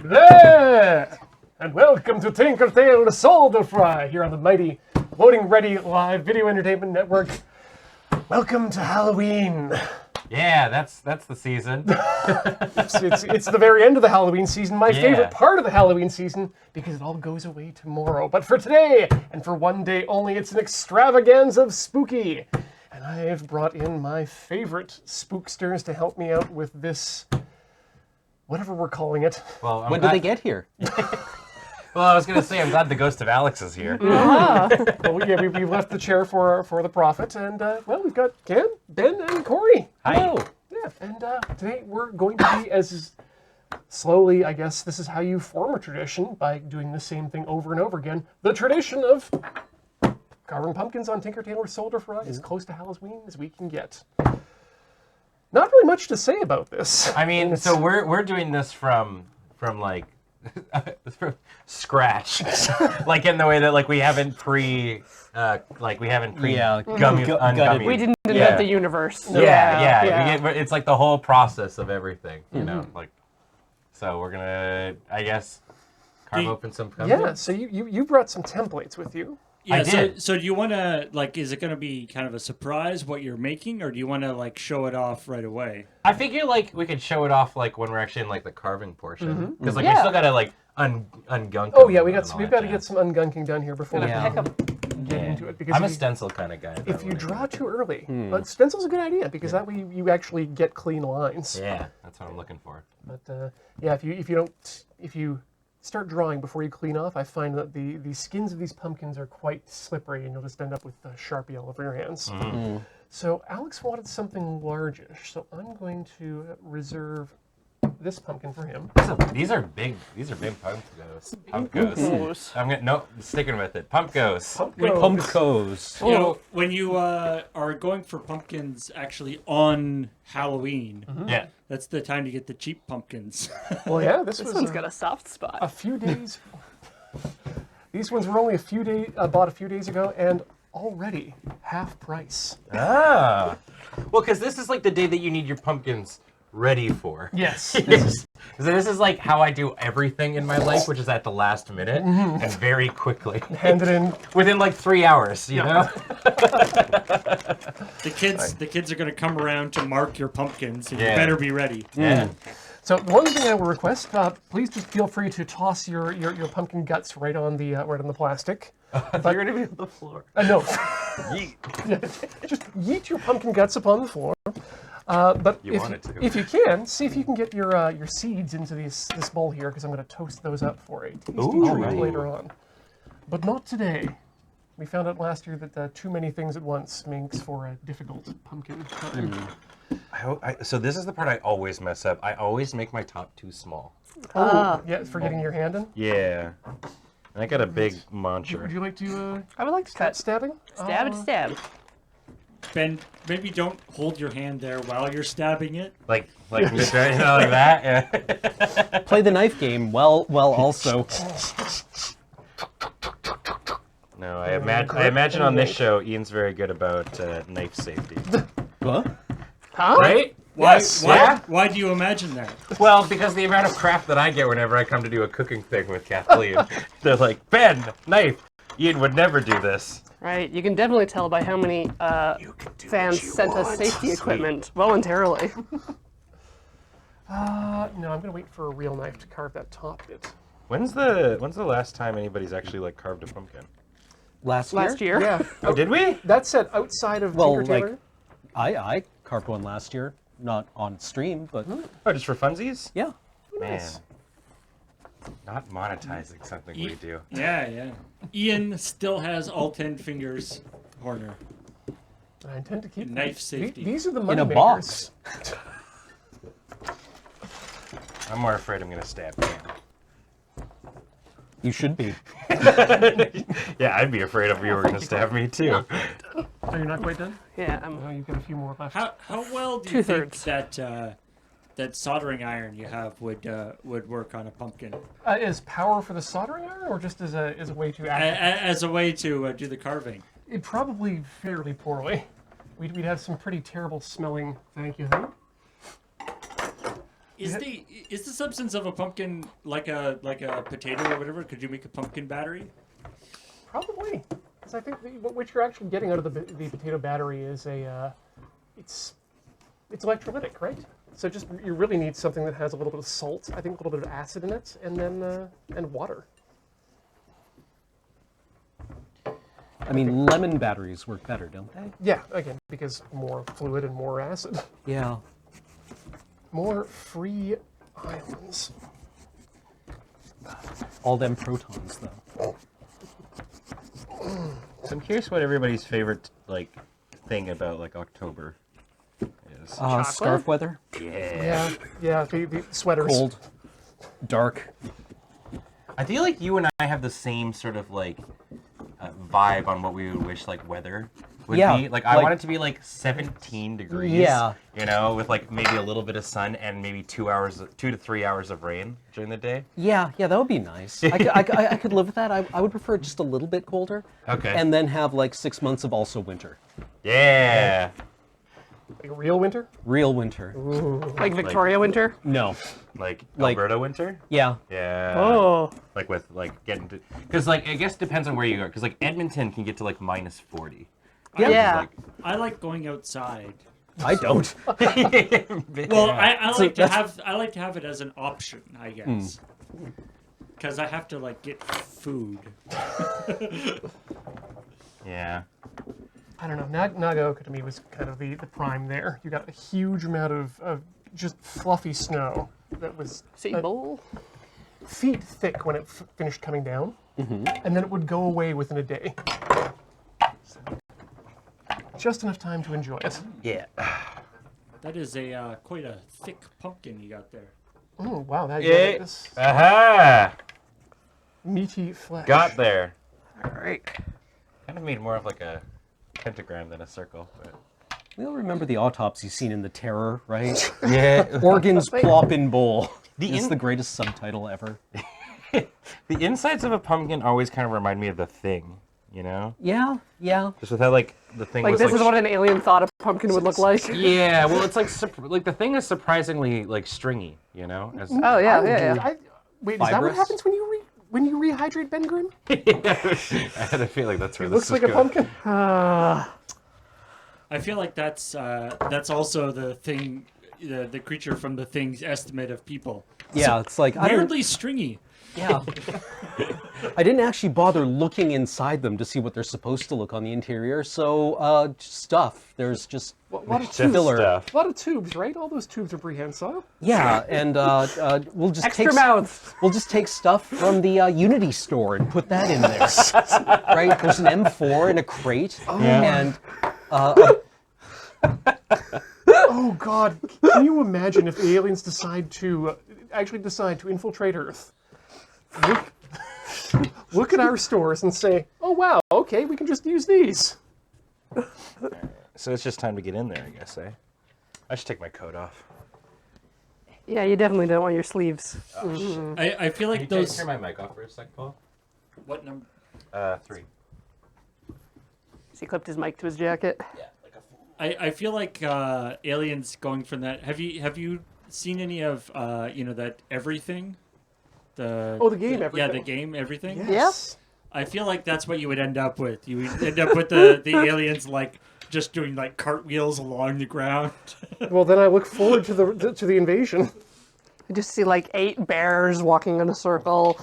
There! And welcome to Tinker Tailor Solder Fry here on the mighty Loading Ready Live Video Entertainment Network. Welcome to Halloween. Yeah, that's the season. It's the very end of the Halloween season, my favorite part of the Halloween season, because it all goes away tomorrow. But for today, and for one day only, it's an extravaganza of spooky. And I've brought in my favorite spooksters to help me out with this, whatever we're calling it. Well, when did they get here? Well, I was going to say, I'm glad the ghost of Alex is here. Well, yeah, we've left the chair for the prophet, and well, we've got Ken, Ben, and Corey. Hello. Yeah, and today we're going to be as slowly, I guess, this is how you form a tradition, by doing the same thing over and over again. The tradition of carving pumpkins on Tinker Tailor Solder Fry as close to Halloween as we can get. Not really much to say about this. I mean, so we're doing this from like from scratch, like in the way that like we haven't gummy. We didn't invent the universe. Yeah. It's like the whole process of everything, you know. Like, so we're gonna, I guess, carve open some pumpkins. Yeah. So you brought some templates with you. Yeah, I did. So do you want to, like, is it going to be kind of a surprise what you're making, or do you want to, like, show it off right away? I figure, like, we could show it off, like, when we're actually in, like, the carving portion. Because, like, we still got to, like, ungunk Oh, yeah, we've got to jazz. get some ungunking done here before we get into it. Because I'm a stencil kind of guy. if you draw too early, but stencil's a good idea, because that way you actually get clean lines. Yeah, that's what I'm looking for. But, yeah, if you start drawing before you clean off, I find that the skins of these pumpkins are quite slippery, and you'll just end up with Sharpie all over your hands. So Alex wanted something largish, so I'm going to reserve this pumpkin for him. These are big pumpkos. I'm sticking with it. Pumpkos. Pumpkos. You know, when you are going for pumpkins actually on Halloween, Yeah. that's the time to get the cheap pumpkins. Well, yeah, this one's got a soft spot. a few days. These ones were only bought a few days ago, and already half price. Ah. Well, because this is like the day that you need your pumpkins ready for. Yes. So this is like how I do everything in my life, which is at the last minute and very quickly. Hand it in. Within like 3 hours, you know? The kids are going to come around to mark your pumpkins, and you Yeah. better be ready. Yeah. So one thing I will request, please just feel free to toss your pumpkin guts right on the plastic. You're going to be on the floor. No. Just yeet your pumpkin guts upon the floor. But if you can, see if you can get your seeds into this bowl here, because I'm going to toast those up for a tasty treat later on. But not today. We found out last year that too many things at once makes for a difficult pumpkin time. So this is the part I always mess up. I always make my top too small. Oh, yeah, for getting your hand in? Yeah. And I got a big muncher. Would you like to I would like to start cut. stabbing? Stab. Ben, maybe don't hold your hand there while you're stabbing it. Like just right, you know, like that? Yeah. Play the knife game while also. No, I imagine on this show, Ian's very good about knife safety. What? Huh? Right? Why do you imagine that? Well, because the amount of crap that I get whenever I come to do a cooking thing with Kathleen. They're like, Ben, knife. Ian would never do this. Right, you can definitely tell by how many fans sent us safety equipment voluntarily. No, I'm going to wait for a real knife to carve that top bit. When's the last time anybody's actually like carved a pumpkin? Last year? Yeah. Oh, did we? That said, outside of Well, Tinker Tailor. I carved one last year. Not on stream, but Oh, just for funsies? yeah. Man. Not monetizing something we do. Yeah. Ian still has all 10 fingers, Horner. I intend to keep Knife safety. These are the money In a makers. box. I'm more afraid I'm going to stab Cam. You should be. Yeah, I'd be afraid if you were going to stab me too. So you're not quite done? Yeah, Oh, you've got a few more left. How well do you think Two-thirds. that soldering iron you have would work on a pumpkin? Is power for the soldering iron, or just as a way to act? As a way to do the carving. It probably fairly poorly. We'd have some pretty terrible smelling. Thank you, honey. Is the substance of a pumpkin like a potato or whatever? Could you make a pumpkin battery? Probably. Because I think what you're actually getting out of the potato battery is it's electrolytic, right? So just you really need something that has a little bit of salt, I think a little bit of acid in it, and then and water. I mean, lemon batteries work better, don't they? Yeah, again, because more fluid and more acid. Yeah. More free ions. All them protons, though. So I'm curious what everybody's favorite thing about October is. Scarf weather. Yeah, the sweaters. Cold. Dark. I feel like you and I have the same sort of vibe on what we would wish weather would be. I want it to be 17 degrees. Yeah. You know, with maybe a little bit of sun and maybe 2 to 3 hours of rain during the day. Yeah, that would be nice. I could live with that. I would prefer it just a little bit colder. Okay. And then have 6 months of also winter. Yeah. Like real winter? Real winter. Ooh. Like Victoria winter? No. Alberta winter? Yeah. Yeah. Oh. With getting to, because I guess it depends on where you are. Because Edmonton can get to minus 40. Yeah. I like going outside. I don't. Well, I like to have it as an option, I guess. Because I have to get food. Yeah. I don't know. Nagaoka to me was kind of the prime there. You got a huge amount of just fluffy snow that was Bowl. feet thick when it finished coming down, and then it would go away within a day. So, just enough time to enjoy it. Yeah. That is quite a thick pumpkin you got there. Oh wow, that Yeah. this Aha! meaty flesh. Got there. All right. Kind of made more of a pentagram than a circle. But... We all remember the autopsy scene in The Terror, right? Yeah. Organs plop in bowl. The It's the greatest subtitle ever. The insides of a pumpkin always kind of remind me of The Thing, you know? Yeah. Just with how the thing was This is what an alien thought a pumpkin would look like. Yeah, well, it's the thing is surprisingly stringy, you know? As... Oh yeah. Wait, is that what Fibrous? happens when you rehydrate Ben Grimm? I had a feeling that's where It this looks like is a going. pumpkin. I feel like that's also the thing, the creature from The Thing's estimate of people. Yeah, it's I don't. Weirdly stringy. Yeah. I didn't actually bother looking inside them to see what they're supposed to look on the interior. So, stuff. There's just A lot of Just tubes. filler. stuff. A lot of tubes, right? All those tubes are prehensile. yeah, and we'll just Extra take mouths. we'll just take stuff from the Unity store and put that in there. Right? There's an M4 in a crate, and Oh God! Can you imagine if the aliens decide to infiltrate Earth? Look at our stores and say, "Oh wow, okay, we can just use these." So it's just time to get in there, I guess, eh? I should take my coat off. Yeah, you definitely don't want your sleeves. I feel like Can you those. turn my mic off for a sec, Paul? What number? 3. He clipped his mic to his jacket. Yeah, like a fool. I feel like aliens going from that. Have you seen any of that Everything? The game Yeah, Everything. the game Everything. Yes. I feel like that's what you would end up with. You would end up with the aliens just doing cartwheels along the ground. Well, then I look forward to the invasion. I just see 8 bears walking in a circle.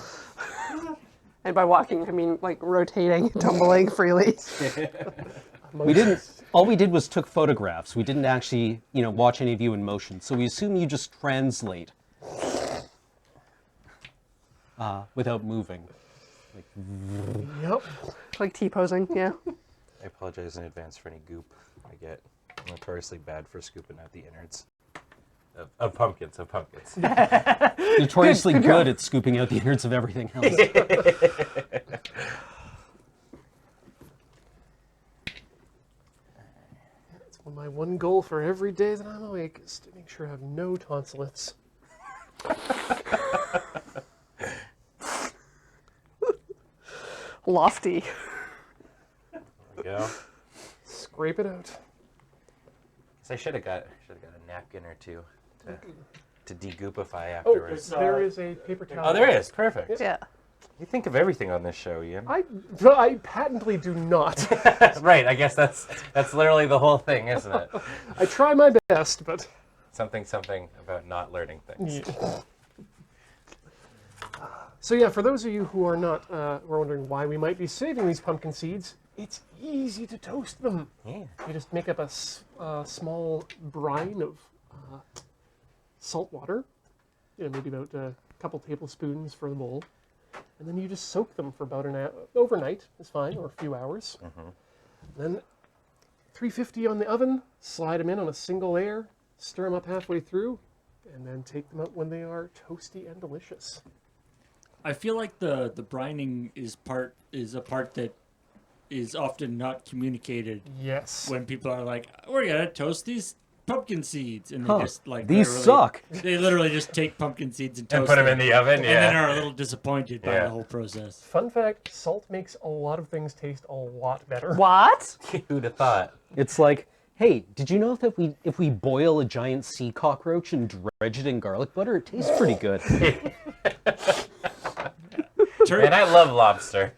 And by walking, I mean rotating, tumbling freely. we didn't. All we did was took photographs. We didn't actually, watch any of you in motion. So we assume you just translate without moving. Yep. Like T-posing, yeah. I apologize in advance for any goop I get. I'm notoriously bad for scooping out the innards of pumpkins. Notoriously good at scooping out the innards of everything else. It's my one goal for every day that I'm awake is to make sure I have no tonsillitis. Lofty. There we go. Scrape it out. So I should have got a napkin or two. to degoopify Oh, afterwards. there is a paper towel. Oh, there is. Perfect. Yeah. You think of everything on this show, Ian. I patently do not. Right. I guess that's literally the whole thing, isn't it? I try my best, but Something about not learning things. So yeah, for those of you who are not who are wondering why we might be saving these pumpkin seeds, it's easy to toast them. Yeah. You just make up a small brine of salt water, maybe about a couple tablespoons for the bowl, and then you just soak them for about an hour, overnight is fine, or a few hours. Then 350 on the oven, slide them in on a single layer, stir them up halfway through, and then take them out when they are toasty and delicious. I feel like the brining is a part that is often not communicated. Yes. When people are like, "We're gonna toast these pumpkin seeds," and they just like These literally- suck. They literally just take pumpkin seeds and toast And put them in the oven. and then Yeah. are a little disappointed by Yeah. the whole process. Fun fact, salt makes a lot of things taste a lot better. What? Who'd have thought? It's like, hey, did you know that if we boil a giant sea cockroach and dredge it in garlic butter, it tastes pretty good. And I love lobster.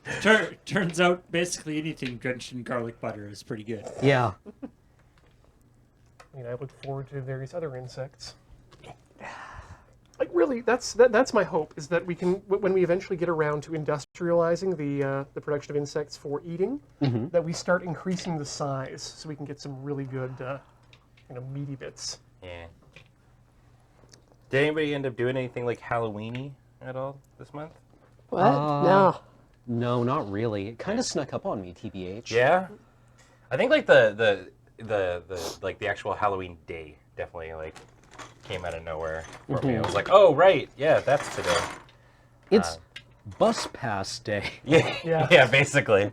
Turns out basically anything drenched in garlic butter is pretty good. Yeah. I look forward to various other insects. Like really, that's my hope, is that we can, when we eventually get around to industrializing the production of insects for eating, that we start increasing the size so we can get some really good, meaty bits. Yeah. Did anybody end up doing anything like Halloweeny at all this month? What? No. No, not really. It kind of snuck up on me, TBH. Yeah. I think like the actual Halloween day definitely like came out of nowhere for me. I was like, oh right, yeah, that's today. It's bus pass day. Yeah, yeah, basically.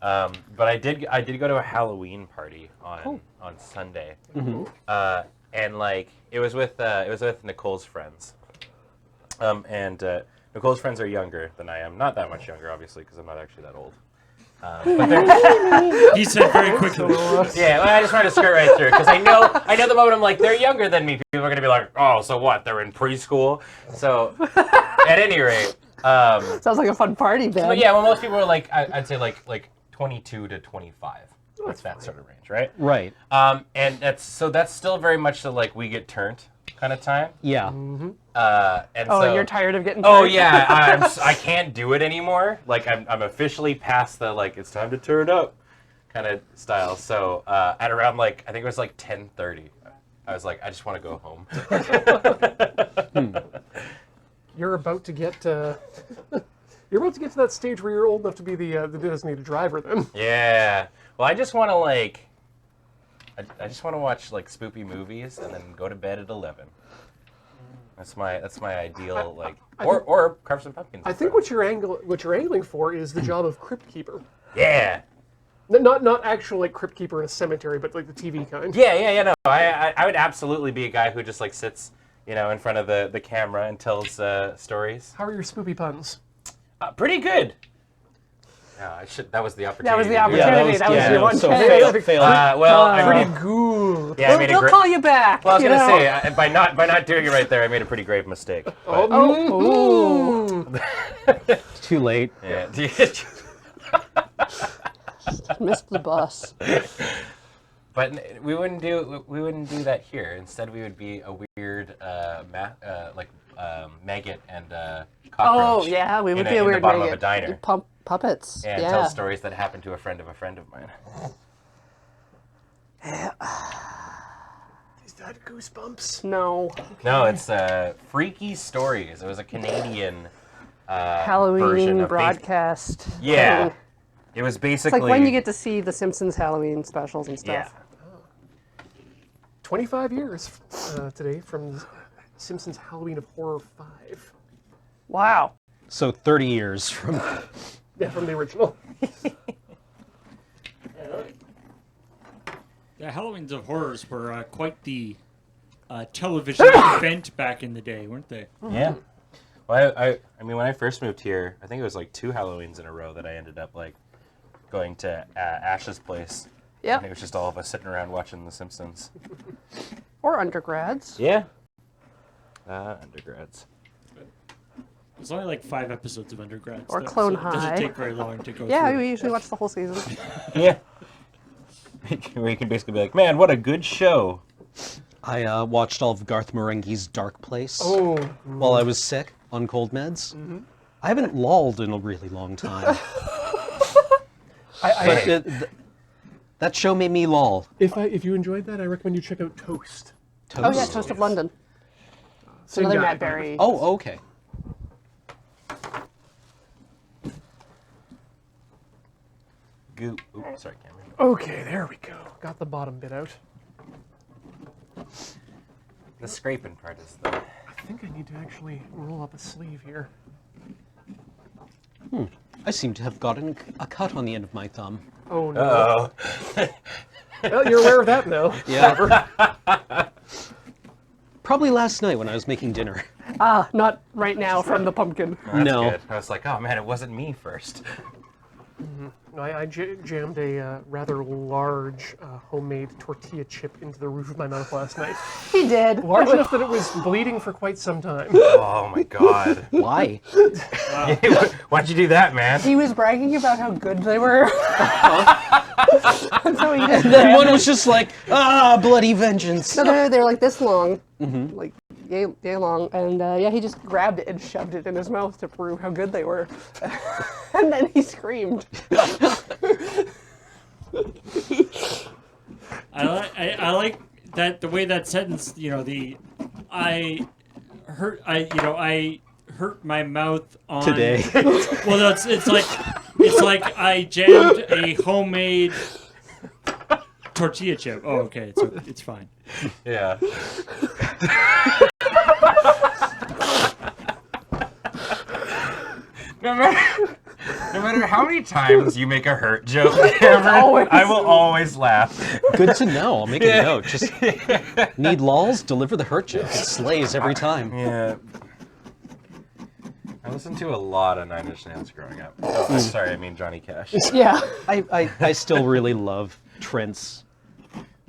But I did go to a Halloween party on Sunday, and like it was with Nicole's friends, and Nicole's friends are younger than I am, not that much younger, obviously, because I'm not actually that old. But they're He said very quickly. yeah. Well, I just wanted to skirt right through because I know the moment I'm like they're younger than me. People are gonna be like, oh, so what? They're in preschool. So at any rate. Sounds like a fun party, Ben. But yeah, well, most people are like, I'd say like 22 to 25. That's that sort of range, right? Right. And that's still very much the like we get turned kind of time. Yeah. And Oh, so, you're tired of getting oh turned? yeah, I can't do it anymore. Like I'm officially past the like it's time to turn up kind of style. So at around like I think it was like 10:30, I was like I just want to go home. You're about to get to that stage where you're old enough to be the designated driver then. Yeah. Well, I just want to like, I just want to watch like spoopy movies and then go to bed at 11. That's my ideal like, or carve some pumpkins. I think what you're angling for is the job of crypt keeper. Yeah. Not actual like crypt keeper in a cemetery, but like the TV kind. Yeah. No, I would absolutely be a guy who just like sits, in front of the camera and tells stories. How are your spoopy puns? Pretty good. No, that was the opportunity. That was the to do opportunity. That was your one so chance. fail. Well, I Pretty mean, good. yeah, I made a We'll great. call you back. Well, I was you gonna know? say by not doing it right there, I made a pretty grave mistake. But, Ooh. Too late. yeah. Missed the bus. But we wouldn't do that here. Instead, we would be a weird maggot and cockroach. Oh, yeah, we would in be a in weird the bottom maggot. of a diner. Puppets. Yeah, and tell stories that happened to a friend of mine. Is that goosebumps? No. No, it's Freaky Stories. It was a Canadian version Halloween of broadcast. Yeah. thing. It was It's basically like when you get to see the Simpsons Halloween specials and yeah. stuff. 25 years today from Simpsons Halloween of Horror 5. Wow. So 30 years from. Yeah, from the original. The Halloweens of Horrors were quite the television event back in the day, weren't they? Yeah. Well, I mean, when I first moved here, I think it was like 2 Halloweens in a row that I ended up like going to Ash's place. Yep. And it was just all of us sitting around watching The Simpsons. Or undergrads. Yeah. Undergrads. There's only like 5 episodes of Undergrads. Or though, Clone so it doesn't High. take very long to go Yeah, through. we usually watch the whole season. Yeah. Where you can basically be like, man, what a good show. I watched all of Garth Marenghi's Dark Place Oh, while I was sick on cold meds. I haven't lolled in a really long time. But that show made me loll. if you enjoyed that, I recommend you check out Toast. Toast? Oh yeah, Toast of London. It's Same another guy. Matt Berry. Oh, okay. Goo. Oops, sorry, Cameron. Okay, there we go. Got the bottom bit out. The scraping part is the... I think I need to actually roll up a sleeve here. I seem to have gotten a cut on the end of my thumb. Oh no. Oh. Well, you're aware of that now. Yeah. Probably last night when I was making dinner. Ah, not right now from the pumpkin. That's No. good. I was like, oh man, it wasn't me first. No, I jammed a rather large homemade tortilla chip into the roof of my mouth last night. He did. Large enough that it was bleeding for quite some time. Oh my god. Why? Why'd you do that, man? He was bragging about how good they were. And so he just Then one was just like, bloody vengeance. No, they're like this long, like yay long, and yeah, he just grabbed it and shoved it in his mouth to prove how good they were, and then he screamed. I like that the way that sentence, I hurt my mouth on Today. Well, no, it's like I jammed a homemade tortilla chip. Oh, okay, it's fine. Yeah. No matter how many times you make a hurt joke, Cameron, I will always laugh. Good to know. I'll make a note. Just need lols, deliver the hurt joke. It slays every time. Yeah. I listened to a lot of Nine Inch Nails growing up. Oh, sorry, I mean Johnny Cash. Yeah. I still really love Trent's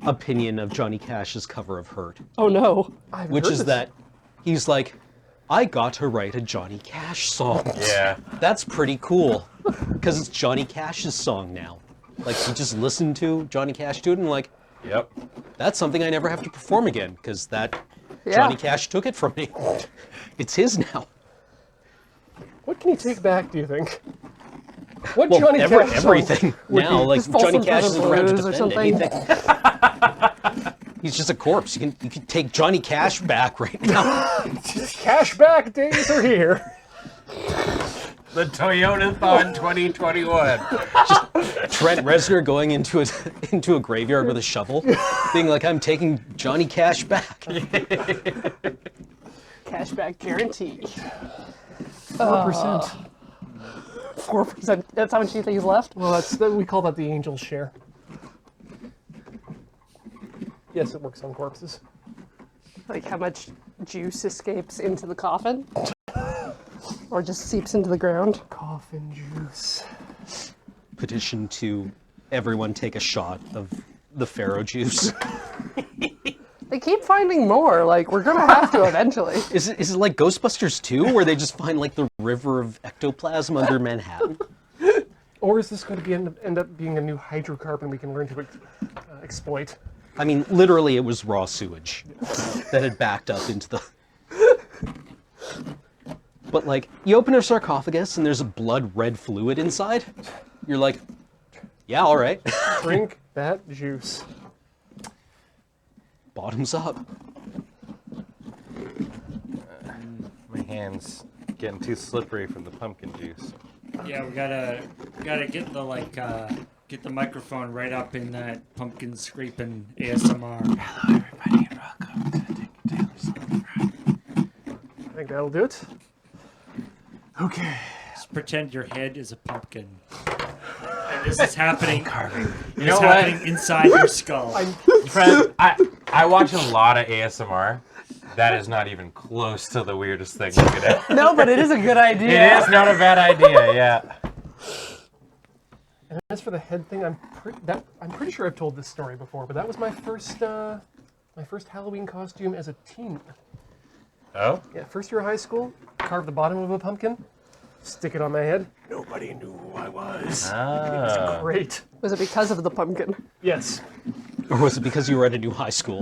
opinion of Johnny Cash's cover of Hurt, Oh no. which is that he's like, I got to write a Johnny Cash song. Yeah. That's pretty cool, because it's Johnny Cash's song now. Like, you just listen to Johnny Cash do it and like, Yep. that's something I never have to perform again, because that Yeah. Johnny Cash took it from me. It's his now. What can he take back, do you think? What Well, Johnny Cash song everything would now, be- like Just Folsom Johnny Cash Prison isn't around to Blues or defend something. anything. He's just a corpse. You can take Johnny Cash back right now. Cashback days are here. The Toyota-thon 2021. Trent Reznor going into a graveyard with a shovel, being like, "I'm taking Johnny Cash back." Cashback guarantee. 4%. 4%. That's how much you think he's left? Well, we call that the angel's share. Yes, it works on corpses. Like how much juice escapes into the coffin? Or just seeps into the ground? Coffin juice. Petition to everyone take a shot of the Pharaoh juice. They keep finding more. Like, we're gonna have to eventually. Is it like Ghostbusters 2, where they just find like the river of ectoplasm under Manhattan? Or is this going to end up being a new hydrocarbon we can learn to exploit? I mean, literally, it was raw sewage that had backed up into the. But like, you open a sarcophagus and there's a blood red fluid inside. You're like, yeah, all right. Drink that juice. Bottoms up. My hand's getting too slippery from the pumpkin juice. Yeah, we gotta get the microphone right up in that pumpkin scraping ASMR. Hello, everybody, and welcome to the Tailor Smoke Friday. I think that'll do it. Okay. Just pretend your head is a pumpkin. And this is happening. You know happening what? inside your skull. Friend, I watch a lot of ASMR. That is not even close to the weirdest thing you could have. No, but it is a good idea. It is not a bad idea, yeah. And as for the head thing, I'm pretty sure I've told this story before, but that was my first Halloween costume as a teen. Oh? Yeah, first year of high school, carved the bottom of a pumpkin, stick it on my head. Nobody knew who I was. It was Ah. great. Was it because of the pumpkin? Yes. Or was it because you were at a new high school?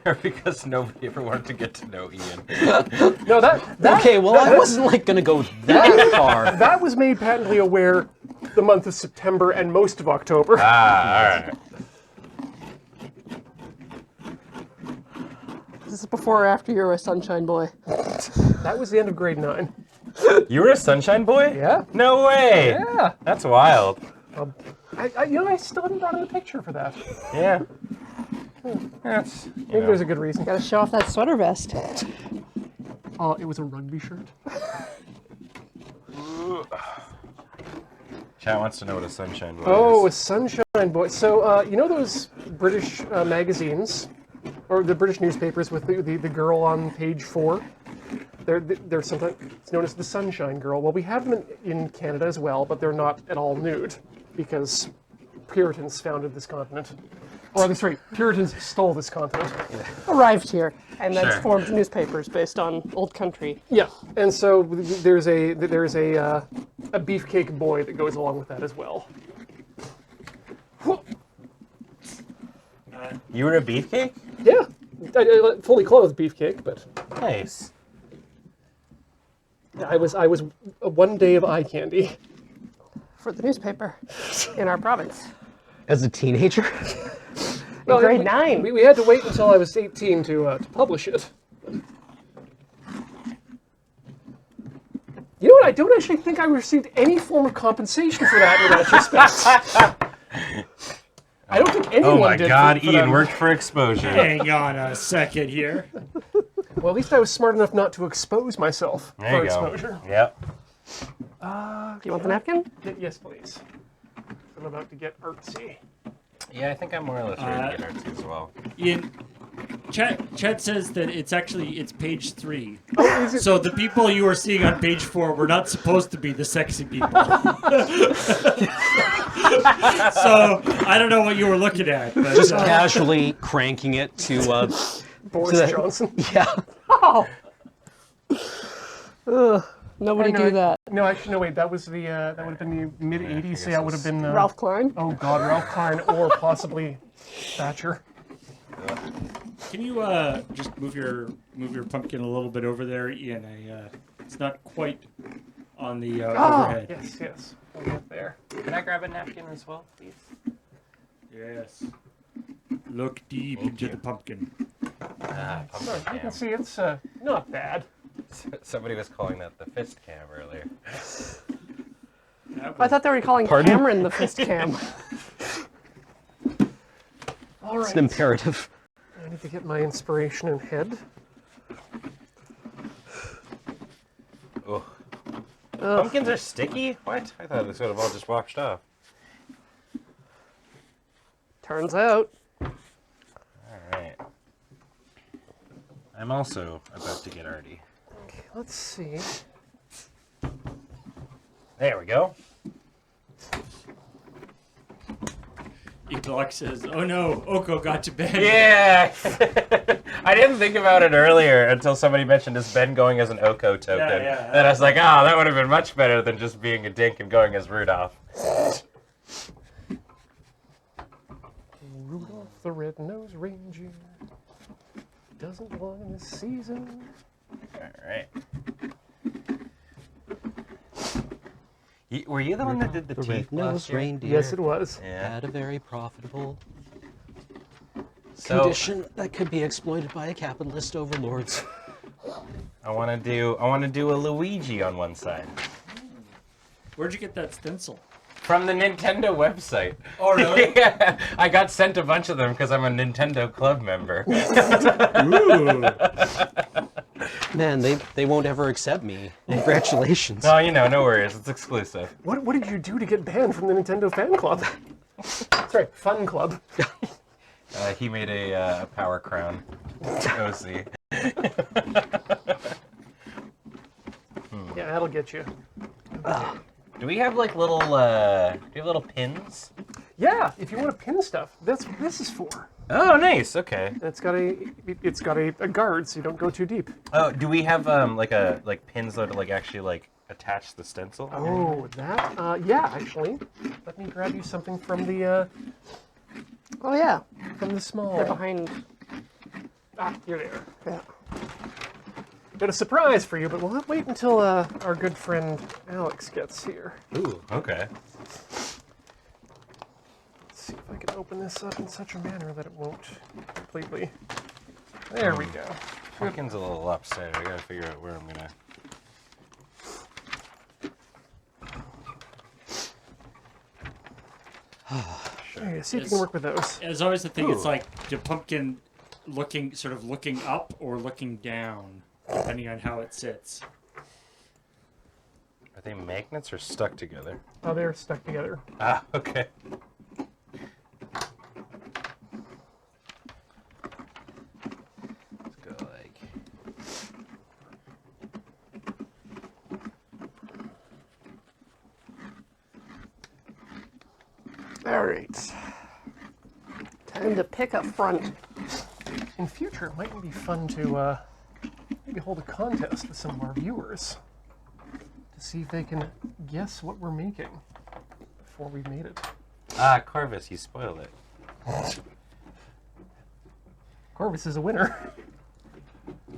Or because nobody ever wanted to get to know Ian. No, that Okay, well, I wasn't like gonna go that far. that was made patently aware the month of September and most of October. Ah, alright. Is this before or after you were a sunshine boy? That was the end of grade 9. You were a sunshine boy? Yeah. No way! Yeah. That's wild. I still haven't brought in a picture for that. Yeah. That's, Maybe there's a good reason. Gotta show off that sweater vest. Oh, it was a rugby shirt. Chat wants to know what a sunshine boy Oh, a is. sunshine boy. So, you know those British magazines, or the British newspapers with the girl on page 4? They're sometimes it's known as the Sunshine Girl. Well, we have them in Canada as well, but they're not at all nude because Puritans founded this continent. Or, sorry, Puritans stole this continent. Arrived here, and then Sure. formed newspapers based on old country. Yeah, and so there's a beefcake boy that goes along with that as well. You were a beefcake? Yeah, I fully clothed beefcake, but Nice. I was one day of eye candy. For the newspaper in our province. As a teenager? Well, grade 9. We had to wait until I was 18 to publish it. You know what? I don't actually think I received any form of compensation for that in retrospect. I don't think anyone Oh my did. god, for Ian that. worked for exposure. Hang on a second here. Well, at least I was smart enough not to expose myself There for you go. exposure. Yep. Do you want the napkin? Yes, please. I'm about to get artsy. Yeah, I think I'm more or less ready to get artsy as well. Ian, Chet says that it's page 3. Oh, is it? So the people you are seeing on page 4 were not supposed to be the sexy people. So I don't know what you were looking at, but Just casually cranking it to, Boris the- Johnson. yeah. Oh. Nobody No, do that. No, actually, no. Wait, that was the that would have been the mid I '80s. guess So that would have been Ralph Klein? Oh God, Ralph Klein or possibly Thatcher. can you just move your pumpkin a little bit over there, Ian? It's not quite on the overhead. Yes, yes. We'll get there. Can I grab a napkin as well, please? Yes. Look deep into the pumpkin. So you Pumpkin can cam. see it's not bad. Somebody was calling that the fist cam earlier. I thought they were calling Pardon? Cameron the fist cam. All It's right. an imperative. I need to get my inspiration in head. Oh. Pumpkins are sticky? What? I thought this would have all just washed off. Turns out. Alright. I'm also about to get arty. Okay, let's see. There we go. Eaglock says, "Oh no, Oko got to bed." Yeah! I didn't think about it earlier until somebody mentioned his Ben going as an Oko token. yeah. And I was like, oh, that would have been much better than just being a dink and going as Rudolph. Rudolph the Red-Nosed Reindeer doesn't belong in this season. Alright. Were you the one that did the The teeth red-nosed last year? reindeer Yes, it was. Yeah. had a very profitable So condition that could be exploited by a capitalist overlords. I want to do a Luigi on one side Where'd you get that stencil? from the Nintendo website. Oh really? Yeah, I got sent a bunch of them because I'm a Nintendo Club member. Ooh. Man, they won't ever accept me. Congratulations. No, no worries. It's exclusive. What did you do to get banned from the Nintendo fan club? Sorry, fun club. He made a power crown. OC. Yeah, that'll get you. Do we have like little? Do you have little pins? Yeah, if you want to pin stuff, this is for. Oh, nice. Okay. It's got a guard, so you don't go too deep. Oh, do we have like pins that like actually like attach the stencil? Oh, that? Yeah, actually. Let me grab you something from the Oh yeah, small. they're behind. Ah, here they are. Yeah. Got a surprise for you, but we'll have to wait until our good friend Alex gets here. Ooh. Okay. Let's see if I can open this up in such a manner that it won't completely. There we go. Pumpkin's a little upset. I gotta figure out where I'm gonna. Okay, see if you can work with those. There's always the thing. It's Ooh. like the pumpkin looking up or looking down, depending on how it sits. Are they magnets or stuck together? Oh, they're stuck together. Ah, okay. Let's go like. All right. Time to pick a front. In future, it might be fun to maybe hold a contest with some of our viewers to see if they can guess what we're making before we've made it. Ah, Corvus, you spoiled it. Corvus is a winner.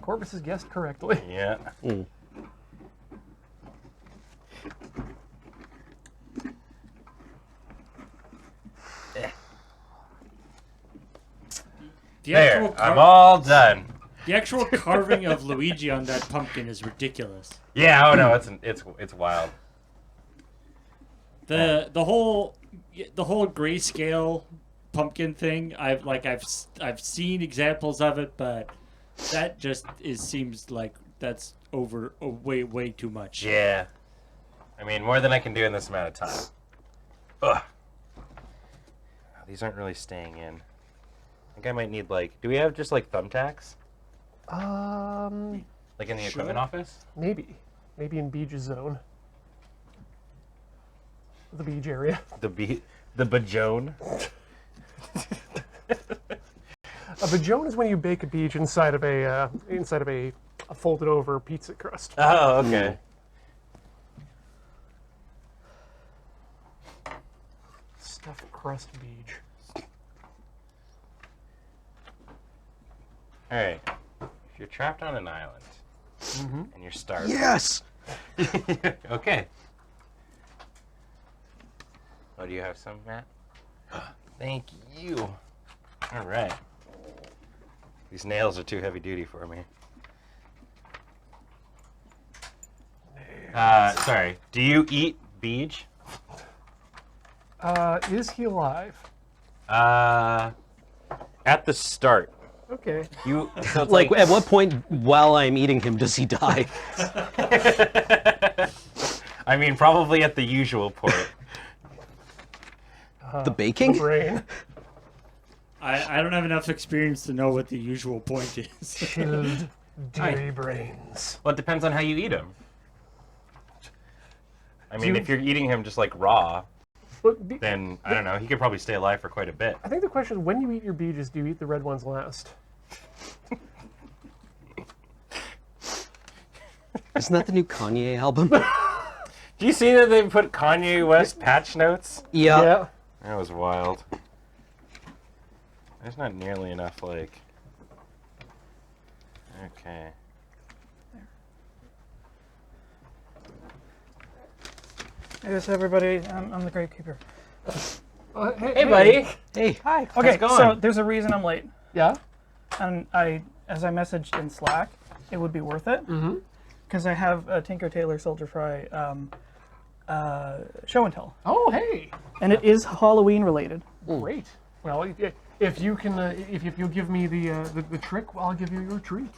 Corvus has guessed correctly. Yeah. The There, actual I'm all done. the actual carving of Luigi on that pumpkin is ridiculous. Yeah. Oh no, it's wild. The whole grayscale pumpkin thing. I've seen examples of it, but that just seems like that's way too much. Yeah. I mean, more than I can do in this amount of time. Ugh. These aren't really staying in. I think I might need like. Do we have just like thumbtacks? Like in the equipment office? Maybe in Beej's zone, the Beej area. The bajone. A bajone is when you bake a Beej inside of a folded over pizza crust. Oh, okay. Stuffed crust Beej. All right. If you're trapped on an island and you're starving. Yes. Okay. Oh, do you have some, Matt? Thank you. All right. These nails are too heavy duty for me. Sorry. Do you eat Beej? Is he alive? At the start. Okay. So it's Like, at what point while I'm eating him does he die? I mean, probably at the usual point. The baking? Brain. I don't have enough experience to know what the usual point is. Chilled dairy brains. Well, it depends on how you eat him. I mean, You- if you're eating him just like raw, But then I don't know. He could probably stay alive for quite a bit. I think the question is, when you eat your Beeges, do you eat the red ones last? Isn't that the new Kanye album? Do you see that they put Kanye West patch notes? Yeah. That was wild. There's not nearly enough, like. Okay. Yes, everybody. I'm the grapekeeper. Hey, buddy. Hey. Hi. it Okay, going? so there's a reason I'm late, Yeah? and as I messaged in Slack, it would be worth it because I have a Tinker Tailor Soldier Fry show and tell, Oh, hey. and it is Halloween related. Great. Well, if you can, if you'll give me the trick, I'll give you your treat.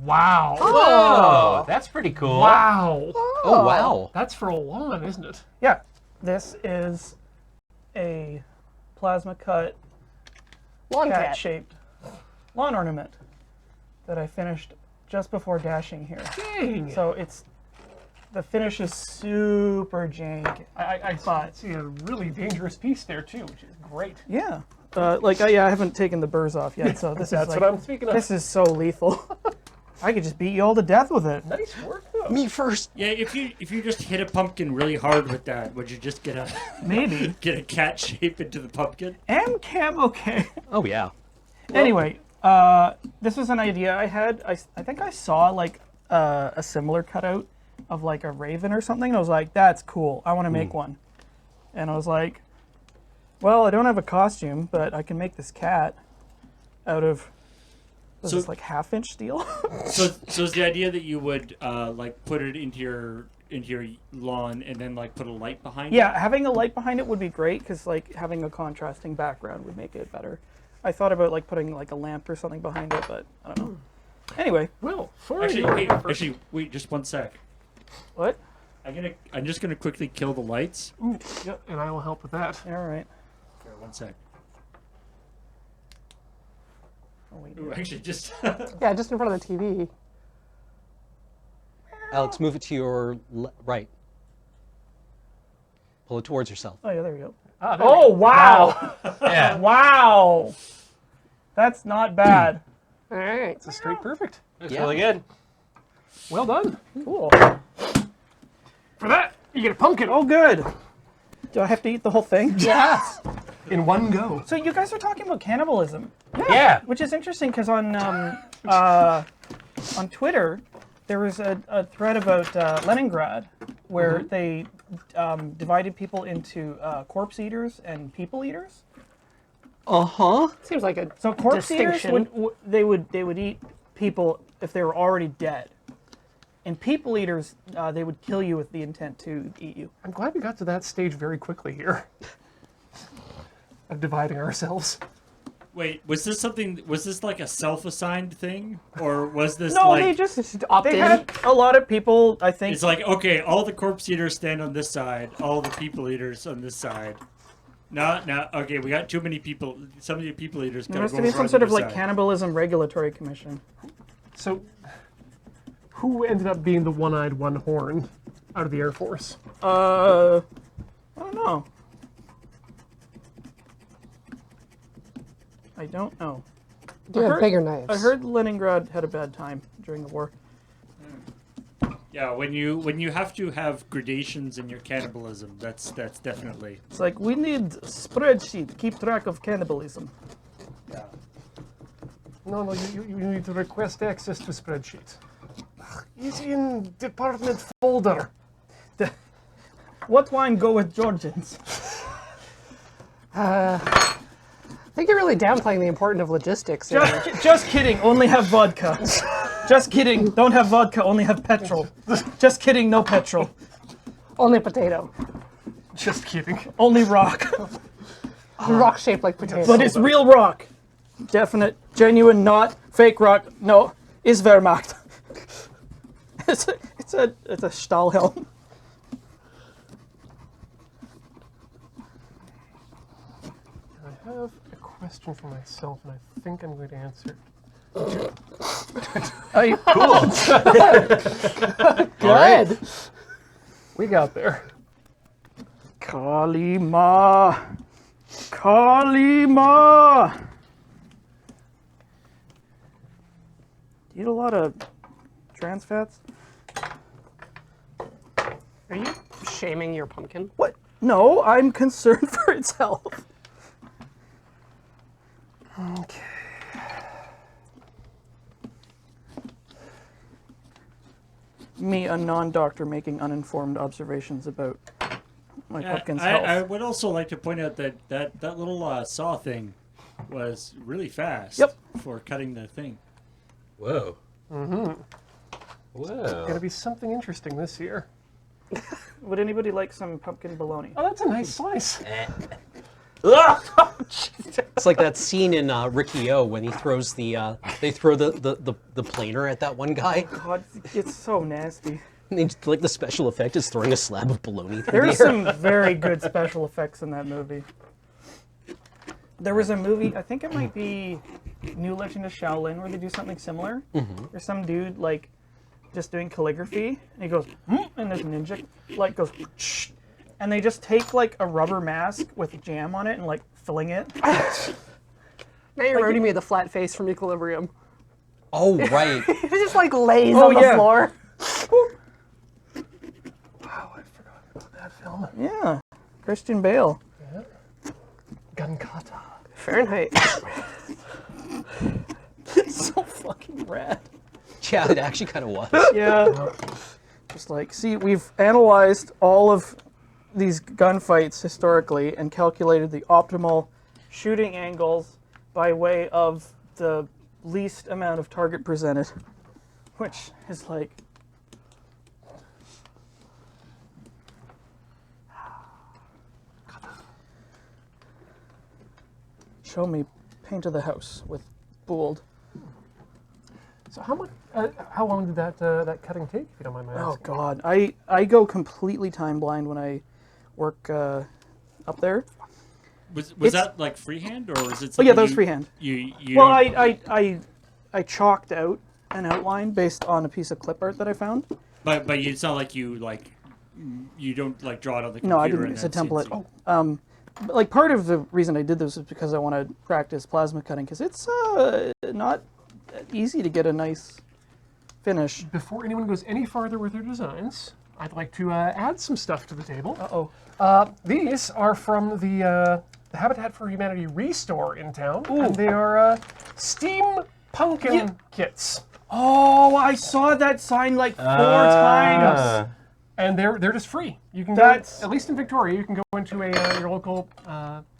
Wow. Oh, that's pretty cool. Wow. Oh, wow. That's for a lawn, isn't it? Yeah, this is a plasma cut Lawn cat. cat-shaped lawn ornament that I finished just before dashing here. Dang. So it's the finish is super jank. I thought. See a really dangerous piece there too, which is great. Yeah. I haven't taken the burrs off yet, so this That's is what I'm speaking of. This is so lethal. I could just beat you all to death with it. Nice work, though. Me first. Yeah, if you just hit a pumpkin really hard with that, would you just get Maybe. a cat shape into the pumpkin? Cam, okay. Oh yeah. Anyway, this was an idea I had. I think I saw like a similar cutout of like a raven or something. And I was like, that's cool. I want to make one. And I was like, well, I don't have a costume, but I can make this cat out of this like half-inch steel. So is the idea that you would like put it into your lawn and then like put a light behind it? Yeah, having a light behind it would be great because like having a contrasting background would make it better. I thought about like putting like a lamp or something behind it, but I don't know. Anyway, Well, for Actually, wait, just one sec. what? I'm just gonna quickly kill the lights. Ooh, yep, and I will help with that. All right. Here, one sec. Oh, wait. Ooh, actually, just Yeah, just in front of the TV. Alex, move it to your right. Pull it towards yourself. Oh yeah, there we go. Ah, there Oh wow! Yeah. Wow! That's not bad. All right. It's a straight perfect. It's Yeah. really good. Well done. Cool. For that, you get a pumpkin. Oh, good. Do I have to eat the whole thing? Yes. In one go. So you guys are talking about cannibalism, Yeah. which is interesting because on Twitter there was a thread about Leningrad where they divided people into corpse eaters and people eaters. Uh-huh. Seems like a So corpse eaters distinction. they would eat people if they were already dead, and people eaters they would kill you with the intent to eat you. I'm glad we got to that stage very quickly here. Of dividing ourselves. wait. Was this like a self-assigned thing, or was this No, like? they just opt they in. had a lot of people. I think It's like, okay, all the corpse eaters stand on this side, all the people eaters on this side. No, okay, we got too many people. Some of the people eaters there gotta must go have been over some on sort the of other like side. cannibalism regulatory commission. So, who ended up being the one-eyed, one-horned out of the Air Force? I don't know. I don't know. You have bigger knives. I heard Leningrad had a bad time during the war. Yeah, when you have to have gradations in your cannibalism, that's definitely. It's like we need spreadsheet to keep track of cannibalism. Yeah. No, you need to request access to spreadsheet. It's in department folder. What wine go with Georgians? I think you're really downplaying the importance of logistics. Here. Just kidding. Only have vodka. Just kidding. Don't have vodka. Only have petrol. Just kidding. No petrol. Only potato. Just kidding. Only rock. Rock shaped like potato. But it's real rock. Definite, genuine, not fake rock. No, is Wehrmacht. it's a Stahlhelm. I have a question for myself, and I think I'm going to answer. Good. We got there. Kalima. Kalima. Do you eat a lot of trans fats? Are you shaming your pumpkin? What? No, I'm concerned for its health. Okay. Me, a non-doctor, making uninformed observations about my pumpkin's health. I would also like to point out that little saw thing was really fast. Yep. For cutting the thing. Whoa. Gonna Whoa. be something interesting this year. Would anybody like some pumpkin bologna? Oh, that's a nice slice. It's like that scene in Ricky O when he throws they throw the planer at that one guy. God, it's so nasty. And they just, like the special effect is throwing a slab of bologna through There's the air. some very good special effects in that movie. There was a movie, I think it might be New Legend of Shaolin, where they do something similar. There's some dude like just doing calligraphy, and he goes, and this ninja like goes, and they just take like a rubber mask with jam on it and like filling it. Now you're reminding me of the flat face from Equilibrium. Oh, right. It just like lays Oh, on the yeah. floor. Wow, I forgot about that film. Yeah, Christian Bale. Gunkata. Fahrenheit. So fucking rad. Yeah, it actually kind of was. Yeah. Just like, see, we've analyzed all of these gunfights historically and calculated the optimal shooting angles by way of the least amount of target presented, which is like... Show me paint of the house with bold. So how long did that cutting take, if you don't mind my Oh asking? God, I go completely time blind when I work up there. Was It's- that like freehand or was it? Oh yeah, something that was you- freehand. You Well, don't- I chalked out an outline based on a piece of clip art that I found. but it's not like you don't like draw it on the computer. No, I didn't. and It's a then template. But, like part of the reason I did this is because I want to practice plasma cutting because it's not easy to get a nice finish. Before anyone goes any farther with their designs, I'd like to add some stuff to the table. Uh-oh. These are from the Habitat for Humanity Restore in town, and they are steam pumpkin kits. Oh, I saw that sign like 4 times. And they're just free. You can That's- go, at least in Victoria, you can go into your local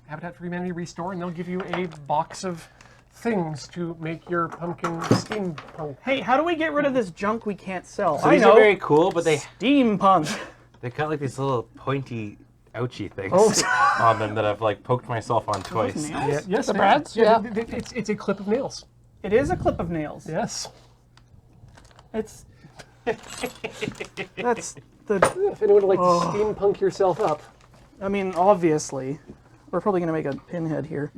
Habitat for Humanity Restore, and they'll give you a box of things to make your pumpkin steam punk. Hey, how do we get rid of this junk we can't sell? So I these know. are very cool, but they Steampunk. got like these little pointy, ouchy things Oh. on them that I've like poked myself on twice. Nails? Yes, The they- brads? Yeah, Yeah. it's a clip of nails. It is a clip of nails. Yes. It's. That's the. If anyone would like to steampunk yourself up. I mean, obviously, we're probably gonna make a pinhead here.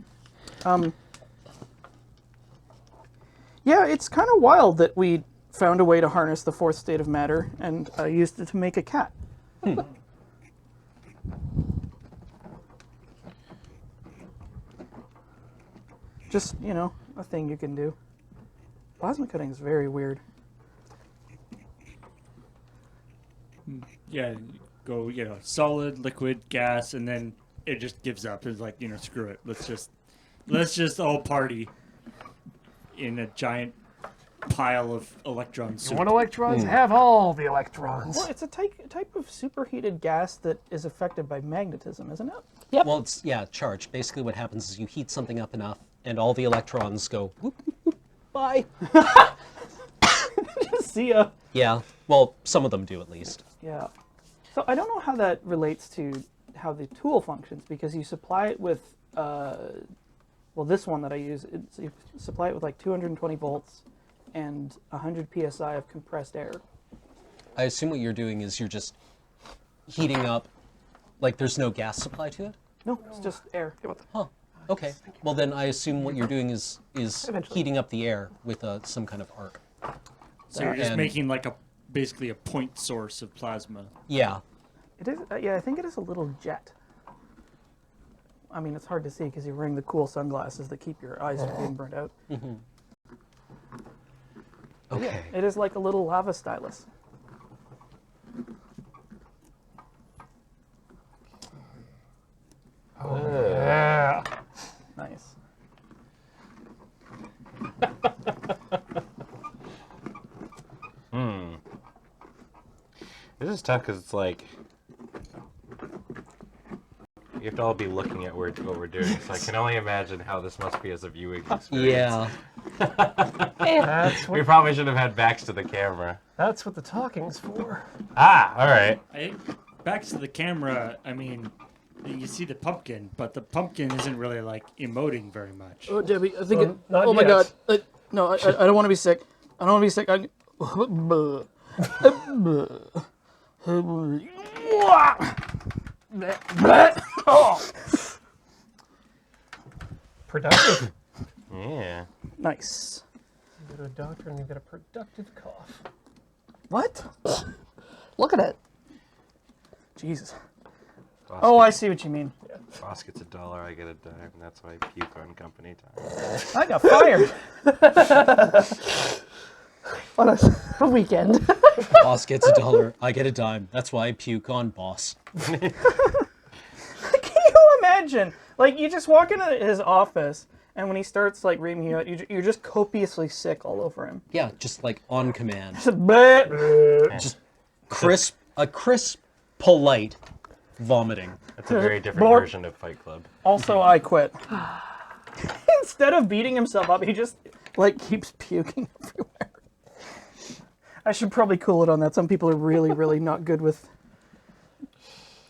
Yeah, it's kind of wild that we found a way to harness the fourth state of matter and used it to make a cat. Just, you know, a thing you can do. Plasma cutting is very weird. Yeah, go solid, liquid, gas, and then it just gives up. It's like screw it. Let's just all party in a giant pile of electrons. You want electrons? Have all the electrons. Well, it's a type of superheated gas that is affected by magnetism, isn't it? Well, it's, yeah, charged. Basically what happens is you heat something up enough, and all the electrons go, whoop, whoop, whoop, bye. See ya. Yeah, well, some of them do at least. Yeah. So I don't know how that relates to how the tool functions because you supply it with, well, this one that I use, you supply it with like 220 volts and 100 psi of compressed air. I assume what you're doing is you're just heating up, like there's no gas supply to it? No, it's just air. Huh, okay. Well then I assume what you're doing is heating up the air with some kind of arc. So you're just And- making like basically a point source of plasma. Yeah. It is, yeah, I think it is a little jet. I mean, it's hard to see because you're wearing the cool sunglasses that keep your eyes from being burnt out. Okay. It is like a little lava stylus. Yeah. Nice. This is tough because it's like you have to all be looking at what we're doing. So I can only imagine how this must be as a viewing experience. Yeah. That's We what, probably should have had backs to the camera. that's what the talking's for. Ah, all right. Back to the camera. I mean, you see the pumpkin, but the pumpkin isn't really like emoting very much. Oh, Debbie, I think Well, not oh my yet. God. No, I don't want to be sick. I don't want to be sick. Productive. Yeah. Nice. You go to a doctor and you get a productive cough. What? Look at it. Jesus. Boss Oh, I gets- see what you mean. Boss gets $1, I get a dime. That's why I puke on company time. I got fired. On a weekend. Boss gets $1, I get a dime. That's why I puke on boss. Can you imagine? Like, you just walk into his office, and when he starts, like, reading you out, you're just copiously sick all over him. Yeah, just like on command. Just, bleh. Just crisp, polite vomiting. That's a very different Blorp. version of Fight Club. Also, I quit. Instead of beating himself up, he just, like, keeps puking everywhere. I should probably cool it on that. Some people are really, really not good with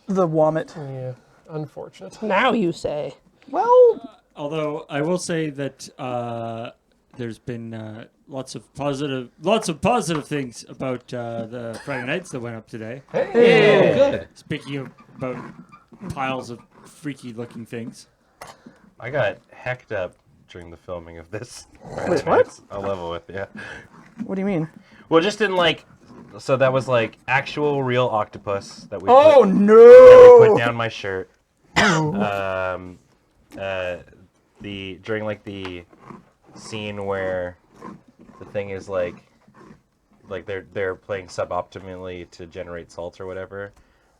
the vomit. Yeah, unfortunate. Now you say. Well, Although I will say that there's been lots of positive things about the Friday nights that went up today. Hey! Oh, good. Speaking of about piles of freaky looking things. I got hecked up during the filming of this. Wait, what? I'll level with you. what do you mean? Well, just in like, so that was like actual real octopus that we Oh, put, no! that we put down my shirt. During like the scene where the thing is like they're playing suboptimally to generate salt or whatever.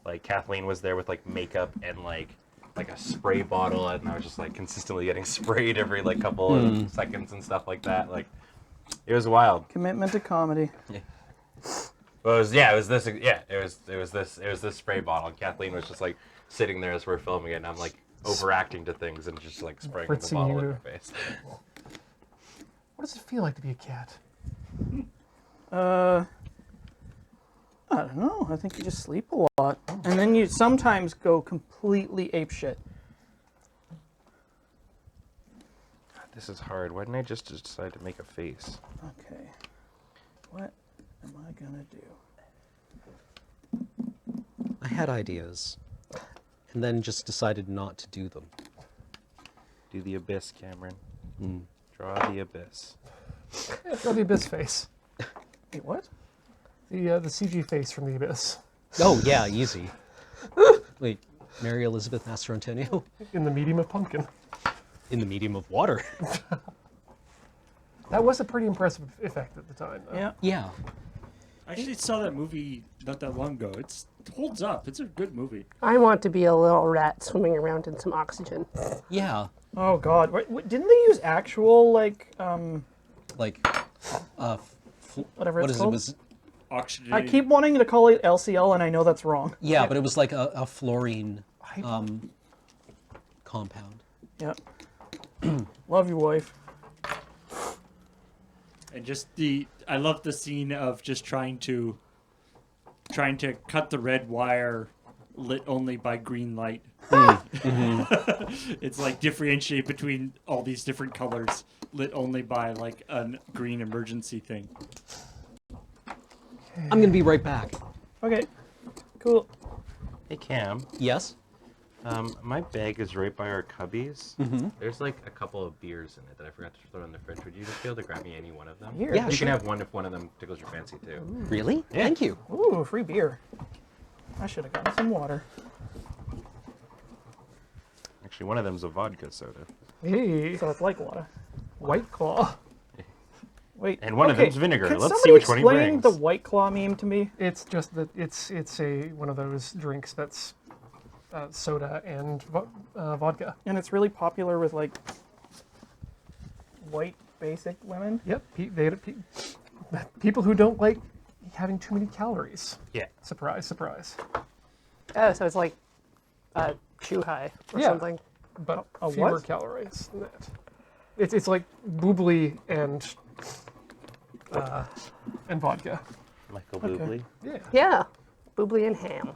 Like Kathleen was there with like makeup and like a spray bottle, and I was just like consistently getting sprayed every like couple of seconds and stuff like that. Like it was wild. Commitment to comedy. Well, it was this spray bottle. And Kathleen was just like sitting there as we're filming it, and I'm like overacting to things and just like spraying the Fritzing bottle in you. her face. What does it feel like to be a cat? I don't know. I think you just sleep a lot. And then you sometimes go completely apeshit. This is hard. Why didn't I just decide to make a face? Okay. What am I gonna do? I had ideas, and then just decided not to do them. Do the abyss, Cameron. Draw the abyss. Yeah, draw the Abyss face. Wait, what? The CG face from the Abyss. Oh, yeah, easy. Wait, Mary Elizabeth Master Antonio? In the medium of pumpkin. In the medium of water. That was a pretty impressive effect at the time, though. Yeah. Yeah. I actually saw that movie not that long ago. It holds up. It's a good movie. I want to be a little rat swimming around in some oxygen. Yeah. Oh God. Didn't they use actual like Like, whatever what it's is called? it? Was Oxygen. I keep wanting to call it LCL, and I know that's wrong. yeah, but it was like a fluorine compound. Yeah. Love your wife. And just I love the scene of just trying to cut the red wire lit only by green light. It's like differentiate between all these different colors lit only by like a green emergency thing. I'm gonna be right back. Okay. Cool. Hey Cam, Yes? my bag is right by our cubbies. There's like a couple of beers in it that I forgot to throw in the fridge. Would you just be able to grab me any one of them? Here. Yeah, You sure. can have one if one of them tickles your fancy too. Really? Thank you. Ooh, free beer. I should have gotten some water. Actually, one of them's a vodka soda. Hey, So it's like water. White Claw. Wait. And one of okay, them's vinegar. Can Let's see somebody which one he explain brings. the White Claw meme to me? It's just that it's one of those drinks that's soda and vodka. And it's really popular with like white basic women. Yep, people who don't like having too many calories. Yeah. Surprise, surprise. Oh, so it's like chew high or Yeah. something. But A fewer what? calories than that. It's like boobly and vodka. Michael Bublé. Yeah. Yeah. Boobly and ham.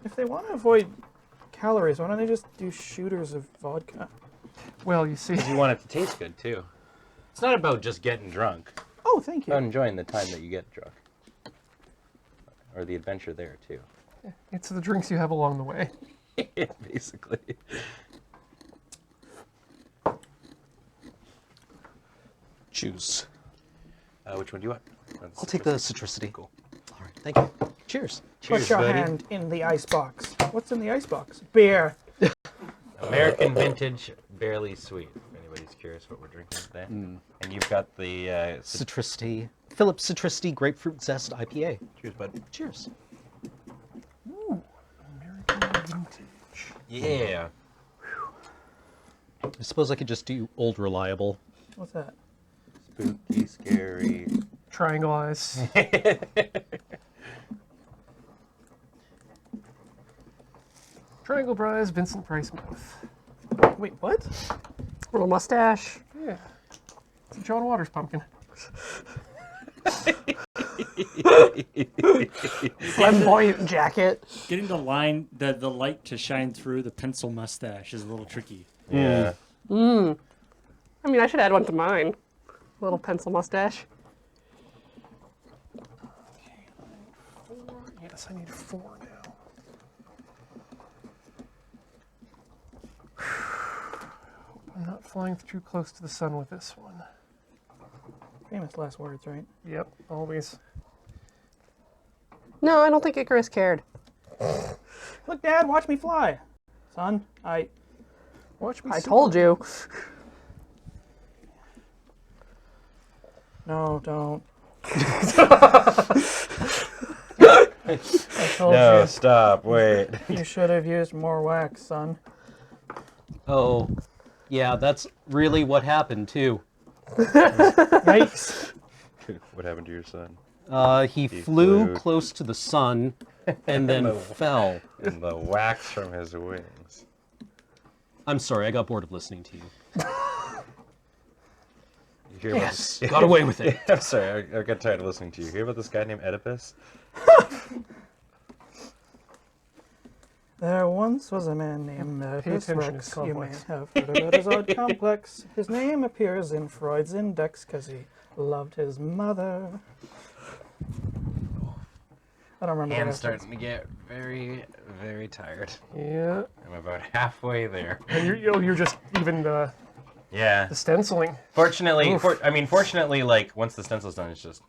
If they want to avoid calories, why don't they just do shooters of vodka? Well, you see, You want it to taste good too. It's not about just getting drunk. Oh, thank About you. enjoying the time that you get drunk. Or the adventure there too. it's the drinks you have along the way. Basically. Choose. Which one do you want? That's I'll take the citricity. Cool. All right, thank you. Cheers. Cheers, Put your buddy. hand in the icebox. What's in the icebox? Beer. American vintage, barely sweet. If anybody's curious what we're drinking today. And you've got the Citricity. Phillips Citricity Grapefruit Zest IPA. cheers, bud. Cheers. American vintage. Yeah. I suppose I could just do Old Reliable. What's that? Spooky, scary. Triangle eyes. Triangle Prize, Vincent Price mouth. Wait, what? Little mustache. Yeah. It's a John Waters pumpkin. Flamboyant jacket. Getting the light to shine through the pencil mustache is a little tricky. Yeah. I mean, I should add one to mine. Little pencil mustache. Yes, I need 4 now. I'm not flying too close to the sun with this one. Famous last words, right? Yep, always. No, I don't think Icarus cared. Look, Dad, watch me fly. Son, Watch me. I told you. No, don't. I told No, you. stop. Wait. You should have used more wax, son. Oh, yeah, that's really what happened, too. Yikes. What happened to your son? He flew flew. close to the sun and then fell. And the wax from his wings. I'm sorry, I got bored of listening to you. You hear Yes, about got away with it. I'm sorry, I got tired of listening to you. Hear about this guy named Oedipus? There once was a man named Oedipus attention, Rex. it's You may complex. have heard about his odd complex. His name appears in Freud's index because he loved his mother. I don't remember. the Hands rest of it. starting to get very, very tired. Yeah. I'm about halfway there. And you're just even the Yeah. stenciling. Fortunately, fortunately, like once the stencil's done, it's just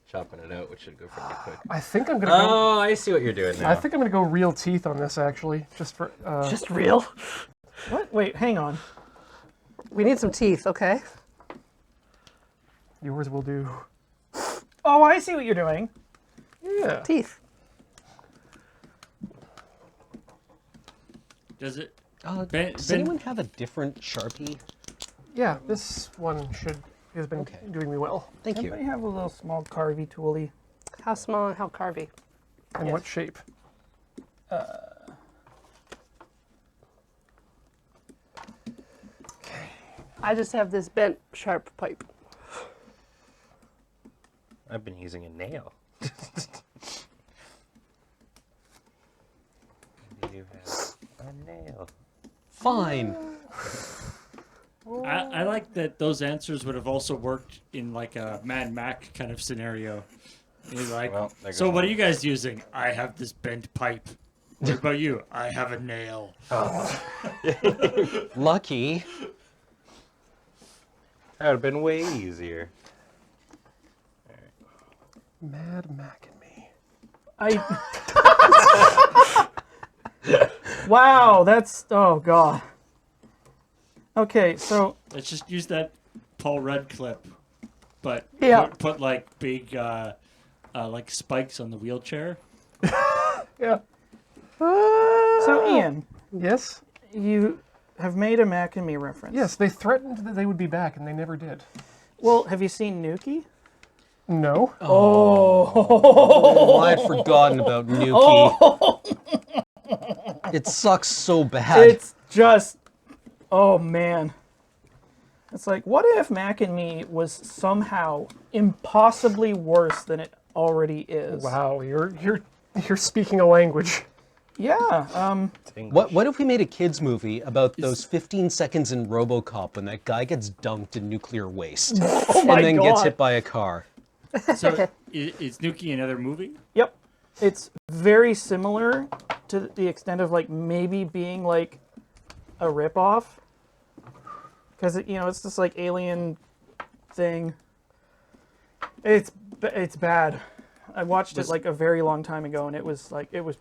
chopping it out, which should go pretty quick. I think I'm gonna go. Oh, I see what you're doing now. I think I'm gonna go real teeth on this actually, just for. Just real. What? Wait, hang on. We need some teeth, okay? Yours will do. Oh, I see what you're doing. Yeah. Teeth. Does it? Does anyone have a different Sharpie? Yeah. This one has been Okay. doing me well. Thank you. Anybody have a little small carvy toolie? How small and how carvy? And what shape? I just have this bent, sharp pipe. I've been using a nail. You have a nail. Fine. I like that those answers would have also worked in like a Mad Mac kind of scenario. He's like, Well, there so goes what one. are you guys using? I have this bent pipe. What about you? I have a nail. Lucky. That would have been way easier. Mad Mac and me. Wow, that's. Oh, God. Okay, so. Let's just use that Paul Rudd clip, but Yeah. put like big like spikes on the wheelchair. Yeah. So, Ian, Yes. you have made a Mac and Me reference. Yes. They threatened that they would be back, and they never did. Well, have you seen Nuki? No. Oh, I'd forgotten about Nuki. It sucks so bad. It's just. Oh, man. It's like, what if Mac and Me was somehow impossibly worse than it already is? Wow. You're speaking a language. Yeah. What if we made a kids movie about those 15 seconds in RoboCop when that guy gets dunked in nuclear waste Oh my and then gets God. hit by a car? So is Nuki another movie? Yep. It's very similar to the extent of like maybe being like a ripoff. Because, it's this like alien thing. It's It's bad. I watched it like a very long time ago, and it was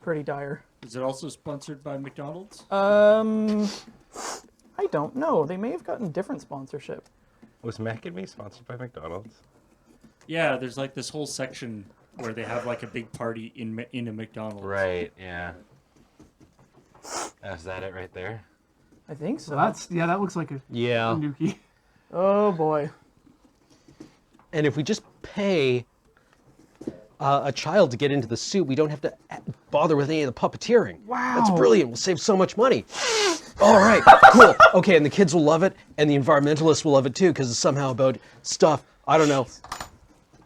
pretty dire. Is it also sponsored by McDonald's? I don't know. They may have gotten different sponsorship. Was Mac and Me sponsored by McDonald's? Yeah, there's like this whole section where they have like a big party in a McDonald's. Right. Yeah. Is that it right there? I think so. So that looks like a Yeah. Nuki. Oh boy. And if we just pay a child to get into the suit, we don't have to bother with any of the puppeteering. Wow. That's brilliant. We'll save so much money. All right, cool. Okay, and the kids will love it, and the environmentalists will love it too, because it's somehow about stuff. I don't know.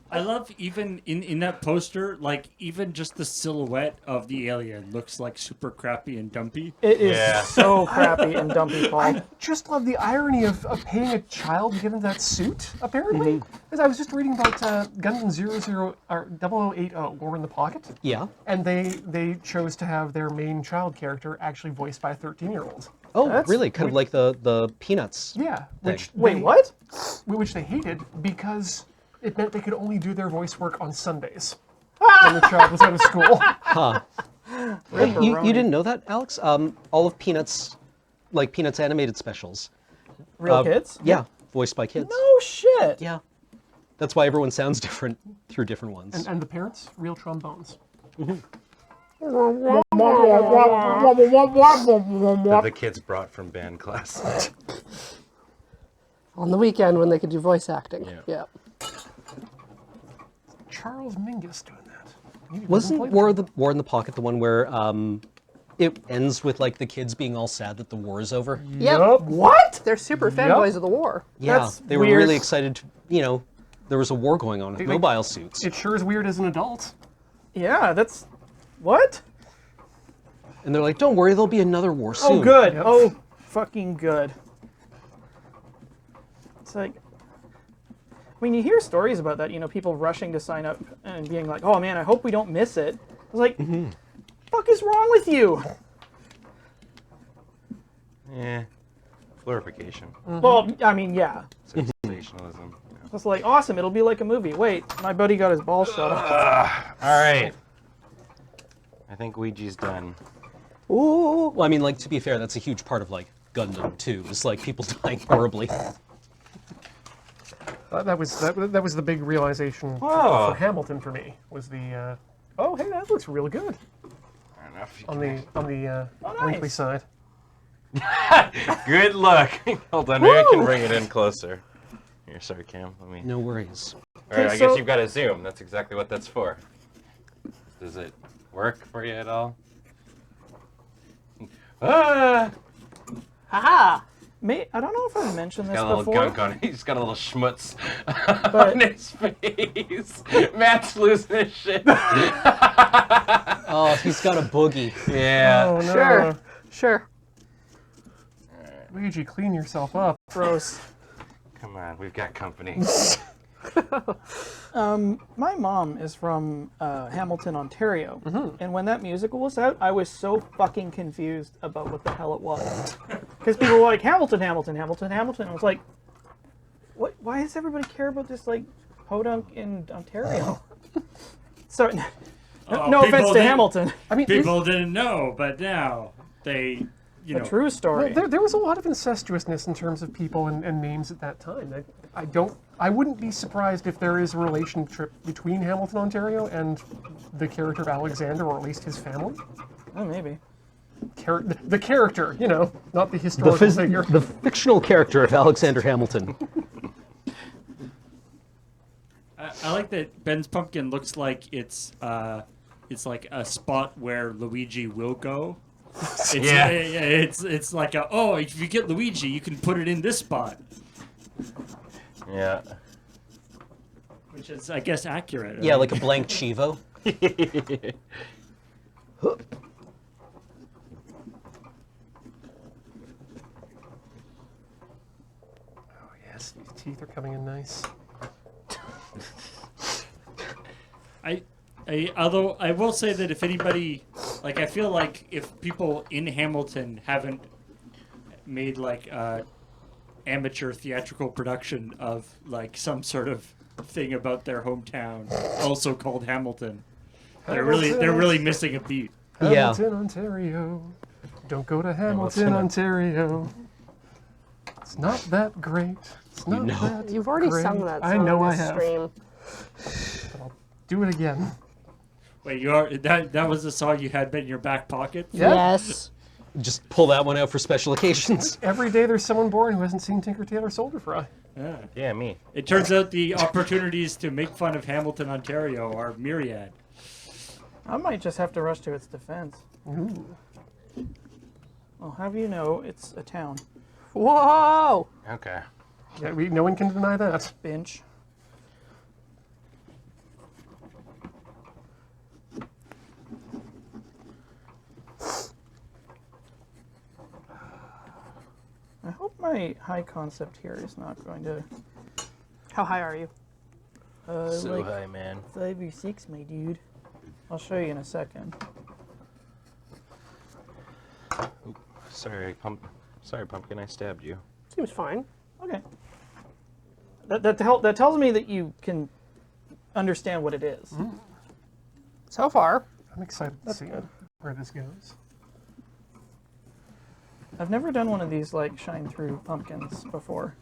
I love even in that poster, like even just the silhouette of the alien looks like super crappy and dumpy. It is Yeah. so crappy and dumpy, Paul. I just love the irony of paying a child to get into that suit, apparently. Because I was just reading about Gundam 0080, War in the Pocket. Yeah. And they chose to have their main child character actually voiced by a 13-year-old. Oh, That's really? Kind of like the Peanuts. Yeah. Which Wait, they, what? Which they hated because it meant they could only do their voice work on Sundays when the child was out of school. Huh. You didn't know that, Alex? All of Peanuts, like Peanuts animated specials. Real kids? Yeah, voiced by kids. No shit. Yeah. That's why everyone sounds different through different ones. And the parents, real trombones. That the kids brought from band class. On the weekend when they could do voice acting. Yeah. Yeah. Charles Mingus doing that. He Wasn't played War in the Pocket the one where it ends with like the kids being all sad that the war is over? Yep. What? They're super fanboys of the war. Yeah, That's they were weird. really excited to, there was a war going on with Like, mobile suits. It sure is weird as an adult. Yeah, that's what? And they're like, don't worry, there'll be another war soon. Oh, good. Yep. Oh, fucking good. It's like, I mean, you hear stories about that, people rushing to sign up and being like, oh man, I hope we don't miss it. I was like, fuck is wrong with you? Yeah. Glorification. Well, I mean, yeah. Sensationalism. Yeah. It's like, awesome, it'll be like a movie. Wait, my buddy got his balls shot off. All right. I think Ouija's done. Ooh. Well, I mean, like, to be fair, that's a huge part of, like, Gundam, too. It's like people dying horribly. That was the big realization Oh. for Hamilton for me. Was the oh hey, that looks real good Fair enough. on the nice. wrinkly side. Good luck. Hold on, maybe I can bring it in closer. Here, sorry, Cam. Let me. No worries. All right, Okay, I guess so- you've got to zoom. That's exactly what that's for. Does it work for you at all? Ah! Haha! I don't know if I've mentioned this Got a little before. gunk on it. He's got a little schmutz But- on his face. Matt's losing his shit. Oh, he's got a boogie. Yeah. Oh no! Sure. Sure. Luigi, clean yourself up. Gross. Come on, we've got company. My mom is from Hamilton, Ontario, and when that musical was out, I was so fucking confused about what the hell it was. Because people were like, Hamilton, Hamilton, Hamilton, Hamilton. I was like, what? Why does everybody care about this, like, podunk in Ontario? So, no people offense to didn't- Hamilton. I mean, People didn't know, but now they, A true story. there was a lot of incestuousness in terms of people and names at that time. I wouldn't be surprised if there is a relationship between Hamilton, Ontario, and the character of Alexander, or at least his family. Oh, maybe. The character, not the historical figure. The fictional character of Alexander Hamilton. I like that Ben's pumpkin looks like it's like a spot where Luigi will go. It's like if you get Luigi, you can put it in this spot, Yeah. which is I guess accurate. Yeah, like a blank Chivo. Oh yes, these teeth are coming in nice. Although I will say that if anybody, like, I feel like if people in Hamilton haven't made like amateur theatrical production of like some sort of thing about their hometown, also called Hamilton. They're really missing a beat. Yeah. Hamilton, Ontario. Don't go to Hamilton, Ontario. It's not that great. It's not know. that You've already great. sung that song I know on I this have. stream. But I'll do it again. Wait, that was the song you had in your back pocket? Yeah. Yes. Just pull that one out for special occasions. Every day there's someone born who hasn't seen Tinker Tailor Soldier Fry. Yeah. Yeah, me. It turns out the opportunities to make fun of Hamilton, Ontario are myriad. I might just have to rush to its defense. Ooh. I'll have you know it's a town. Whoa! Okay. Yeah, no one can deny that. Bench. I hope my high concept here is not going to. How high are you? So Like high, man. 5 or 6, my dude. I'll show you in a second. Sorry, Pumpkin, I stabbed you. Seems fine. Okay. That tells me that you can understand what it is. So far. I'm excited to see where this goes. I've never done one of these like shine through pumpkins before.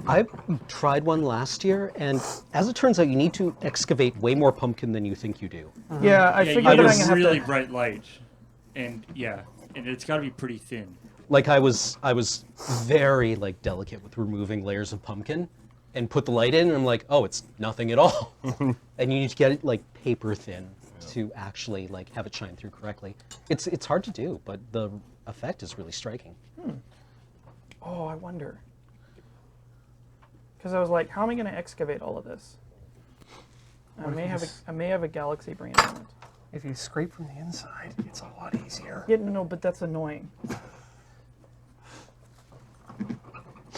I tried one last year, and as it turns out, you need to excavate way more pumpkin than you think you do. Yeah, I Yeah, figured you that I'm need gonna a have really to. bright light, and it's got to be pretty thin. Like I was very like delicate with removing layers of pumpkin, and put the light in, and I'm like, oh, it's nothing at all. And you need to get it like paper thin to actually like have it shine through correctly. It's hard to do, but the effect is really striking. Oh, I wonder. Because I was like, how am I going to excavate all of this? I may have a galaxy brain on it. If you scrape from the inside, it's a lot easier. Yeah, no, but that's annoying.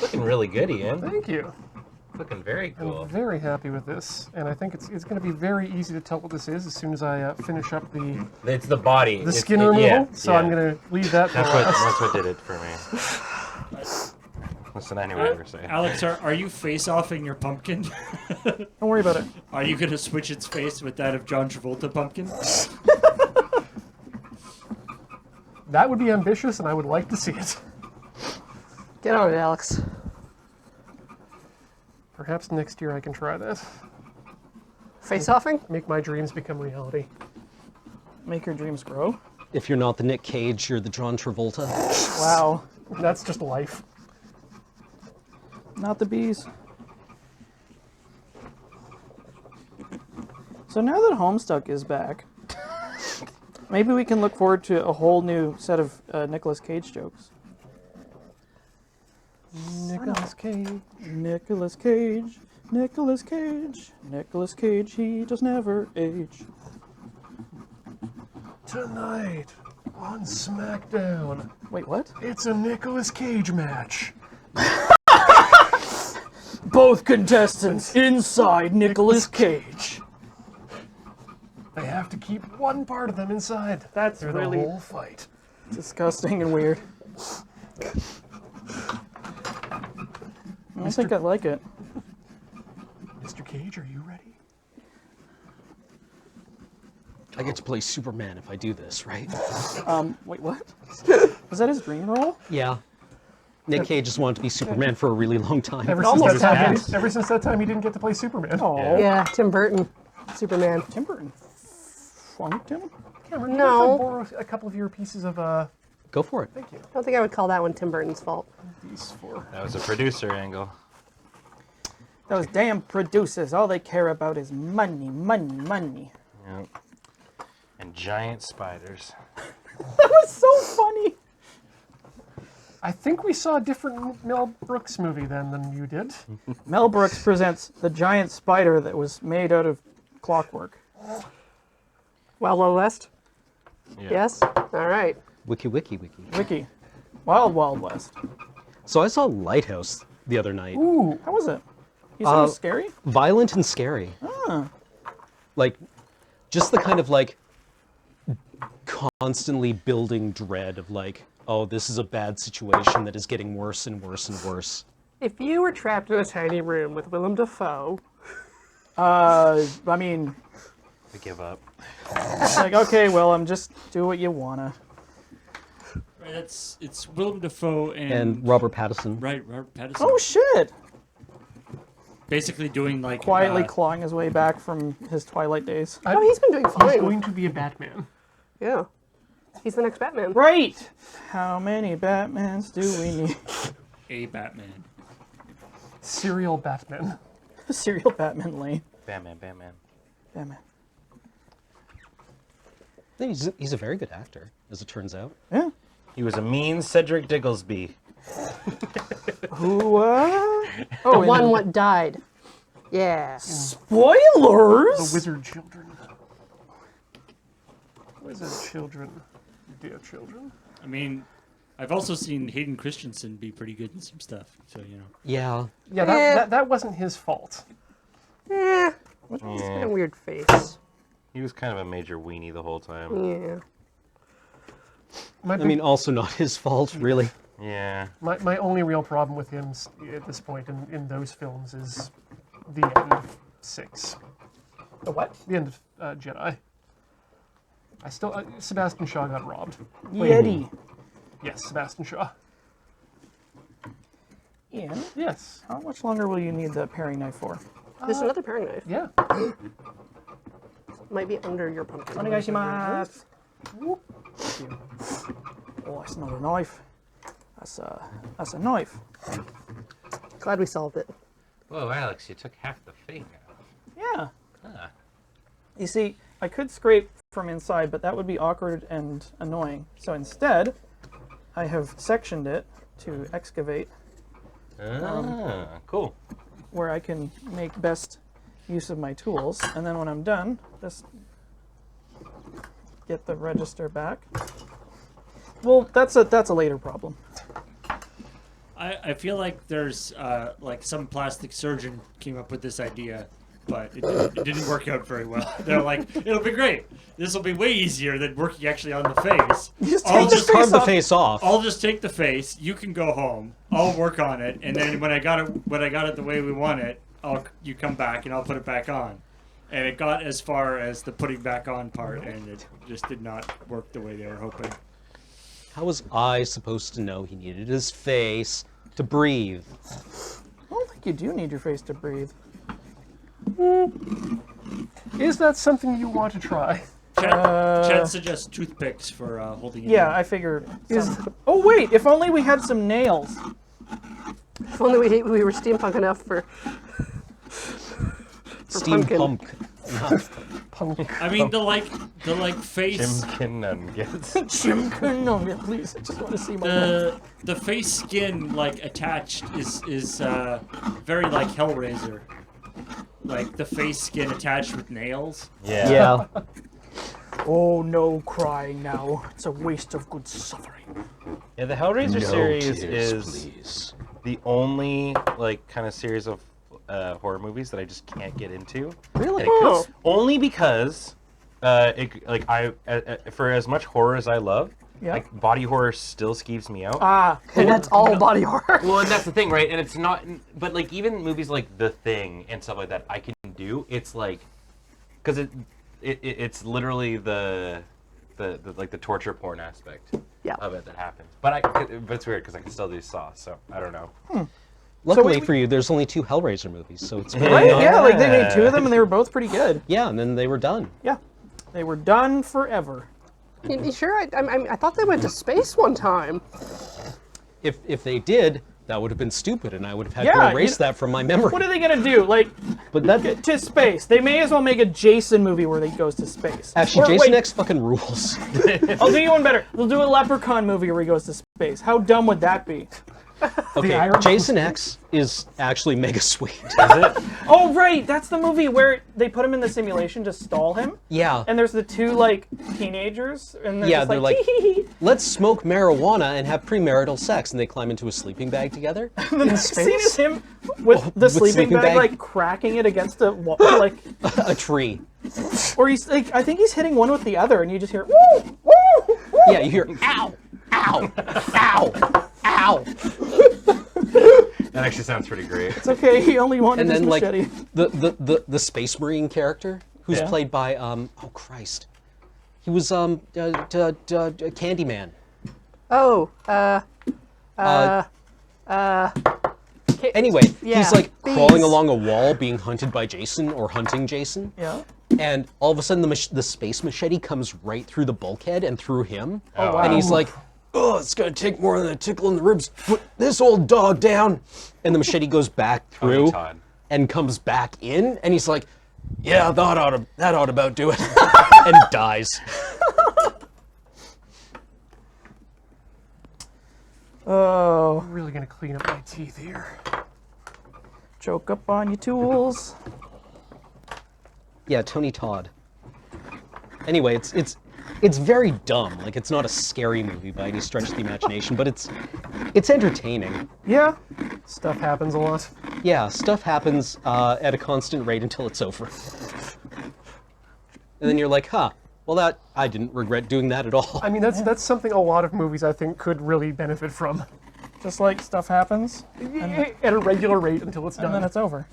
Looking really good, Ian. Thank you. Looking very cool. I'm very happy with this, and I think it's going to be very easy to tell what this is as soon as I finish up the It's the body. skin removal. Yeah, so yeah. I'm going to leave that for That's what did it for me. Listen, anyone ever say. Alex, are you face-offing your pumpkin? Don't worry about it. Are you going to switch its face with that of John Travolta pumpkin? That would be ambitious, and I would like to see it. Get on it, Alex. Perhaps next year I can try that. Face-offing? Make my dreams become reality. Make your dreams grow. If you're not the Nick Cage, you're the John Travolta. Wow. That's just life. Not the bees. So now that Homestuck is back, maybe we can look forward to a whole new set of Nicolas Cage jokes. Nicolas Cage. Nicolas Cage, Nicolas Cage, Nicolas Cage, he does never age. Tonight on SmackDown, Wait, what? it's a Nicolas Cage match. Both contestants inside Nicolas Cage. They have to keep one part of them inside. That's through really the whole fight. disgusting and weird. I don't think I like it. Mr. Cage, are you ready? I get to play Superman if I do this, right? Wait, what? Was that his dream role? Yeah. Nick Cage just wanted to be Superman for a really long time. Ever since that time, he didn't get to play Superman. Oh, Yeah, Tim Burton. Superman. Tim Burton flunked him? Cameron, No. can I borrow a couple of your pieces of Go for it. Thank you. I don't think I would call that one Tim Burton's fault. These for. That was a producer angle. Those damn producers, all they care about is money, money, money. Yep. And giant spiders. That was so funny. I think we saw a different Mel Brooks movie then than you did. Mel Brooks presents the giant spider that was made out of clockwork. Wild Wild West? Yeah. Yes? All right. Wiki, wiki, wiki. Wiki. Wild Wild West. So I saw Lighthouse the other night. Ooh, How was it? You said it was scary? Violent and scary. Like, just the kind of like constantly building dread of like, oh, this is a bad situation that is getting worse and worse and worse. If you were trapped in a tiny room with Willem Dafoe, I mean, I give up. it's like, okay, Willem, just do what you wanna. Right, it's Willem Dafoe And Robert Pattinson. right, Robert Pattinson. Oh shit! Basically doing like Quietly clawing his way back from his Twilight days. oh, he's been doing He's fine. going to be a Batman. Yeah. He's the next Batman. Right! How many Batmans do we need? a Batman. Serial Batman. Serial Batman Lane. Batman. Batman. He's a very good actor, as it turns out. Yeah. He was a mean Cedric Digglesby. Who, The one what died. Yeah. Spoilers! The Wizard Children. Wizard Children. Dear children. I mean, I've also seen Hayden Christensen be pretty good in some stuff. So you know. Yeah. Yeah, that wasn't his fault. Yeah. He's got a weird face. He was kind of a major weenie the whole time. Yeah. My, I mean, also not his fault, really. Yeah. my only real problem with him at this point in those films is the end of 6. The what? The end of Jedi. I still... Sebastian Shaw got robbed. Yeti. Yes, Sebastian Shaw. Ian, Yes. how much longer will you need the paring knife for? There's another paring knife. Yeah. Might be under your pumpkin. Onegaishimasu. Thank you. Oh, that's not a knife. That's a knife. Glad we solved it. Whoa, Alex, you took half the thing off. Yeah. Huh. You see, I could scrape from inside, but that would be awkward and annoying. So instead, I have sectioned it to excavate Cool. where I can make best use of my tools. And then when I'm done, just get the register back. Well, that's a later problem. I feel like there's like some plastic surgeon came up with this idea, but it didn't work out very well. They're like, it'll be great. This will be way easier than working actually on the face. Just I'll take the just face Carve the off. face off. I'll just take the face. You can go home. I'll work on it, and then when I got it the way we want it, you come back and I'll put it back on. And it got as far as the putting back on part, and it just did not work the way they were hoping. How was I supposed to know he needed his face to breathe? I don't think you do need your face to breathe. Is that something you want to try? Chad suggests toothpicks for holding it Yeah, in. I figured. Oh wait, if only we had some nails. If only we were steampunk enough for pumpkin. Steampunk. I mean, the face, Chimkin nuggets. No, please. I just want to see my. the face skin like attached is very like Hellraiser. Like the face skin attached with nails. Yeah. Yeah. Oh no, crying now. It's a waste of good suffering. Yeah, the Hellraiser series is please. the only like kind of series of horror movies that I just can't get into. Really? Oh. Only because for as much horror as I love, Yeah. like body horror still skeeves me out. And that's all body horror. Well, and that's the thing, right? And it's not, but like even movies like The Thing and stuff like that, I can do. It's like, because it's literally the like the torture porn aspect Yeah. of it that happens. But it's weird because I can still do Saw, so I don't know. Luckily for you, there's only 2 Hellraiser movies, so it's Right? not- Yeah, like they made 2 of them and they were both pretty good. Yeah, and then they were done. Yeah. They were done forever. You sure? I thought they went to space one time. If they did, that would have been stupid, and I would have had Yeah, to erase that from my memory. What are they gonna do? Like, But that to space? They may as well make a Jason movie where he goes to space. actually, Or, Jason wait, X fucking rules. I'll do you one better. They'll do a Leprechaun movie where he goes to space. How dumb would that be? Okay, Iron- Jason X is actually mega sweet. Oh right, that's the movie where they put him in the simulation to stall him. Yeah. And there's the 2 like teenagers, and they're Yeah, just they're like, like, "Hee-hee-hee." Let's smoke marijuana and have premarital sex, and they climb into a sleeping bag together. The next scene is him with the with sleeping sleeping bag, bag. like cracking it against a wall, like, A tree. or he's like, I think he's hitting one with the other, and you just hear, woo, woo, woo. Yeah, you hear, ow, ow, ow, ow. That actually sounds pretty great. It's okay. He only wanted And his then like machete. the Space Marine character who's Yeah. played by oh Christ, he was Candyman. Oh, Anyway, Yeah, he's like bees. crawling along a wall, being hunted by Jason or hunting Jason. Yeah. And all of a sudden, the space machete comes right through the bulkhead and through him. Oh, wow. And he's like, "Oh, it's gonna take more than a tickle in the ribs to put this old dog down." And the machete goes back through Todd. and comes back in, and he's like, "Yeah, that ought about do it," and dies. Oh, I'm really gonna clean up my teeth here. choke up on your tools. Yeah, Tony Todd. Anyway, it's very dumb. Like, it's not a scary movie by any stretch of the imagination, but it's entertaining. Yeah. Stuff happens a lot. Yeah, stuff happens at a constant rate until it's over. And then you're like, huh, well, that I didn't regret doing that at all. I mean, that's something a lot of movies I think could really benefit from. Just like stuff happens, At a regular rate until it's and then done. it's over.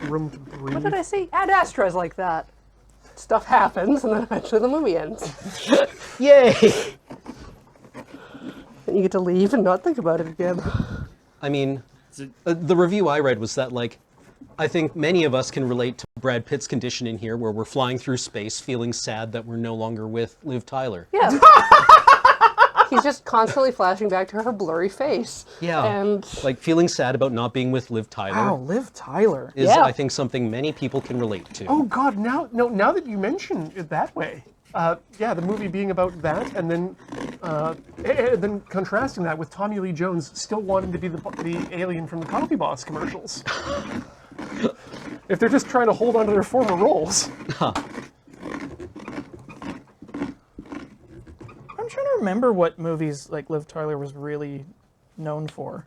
Room to breathe. what did I say? Ad Astra's like that. Stuff happens, and then eventually the movie ends. Yay! And you get to leave and not think about it again. I mean, So- the review I read was that, like, I think many of us can relate to Brad Pitt's condition in here, where we're flying through space feeling sad that we're no longer with Liv Tyler. Yeah. He's just constantly flashing back to her blurry face. Yeah. And Like, feeling sad about not being with Liv Tyler Wow, Liv Tyler. is, Yeah. I think, something many people can relate to. Oh God! Now that you mention it that way, yeah, the movie being about that, and then contrasting that with Tommy Lee Jones still wanting to be the alien from the Coffee Boss commercials. If they're just trying to hold on to their former roles. I'm trying to remember what movies like Liv Tyler was really known for.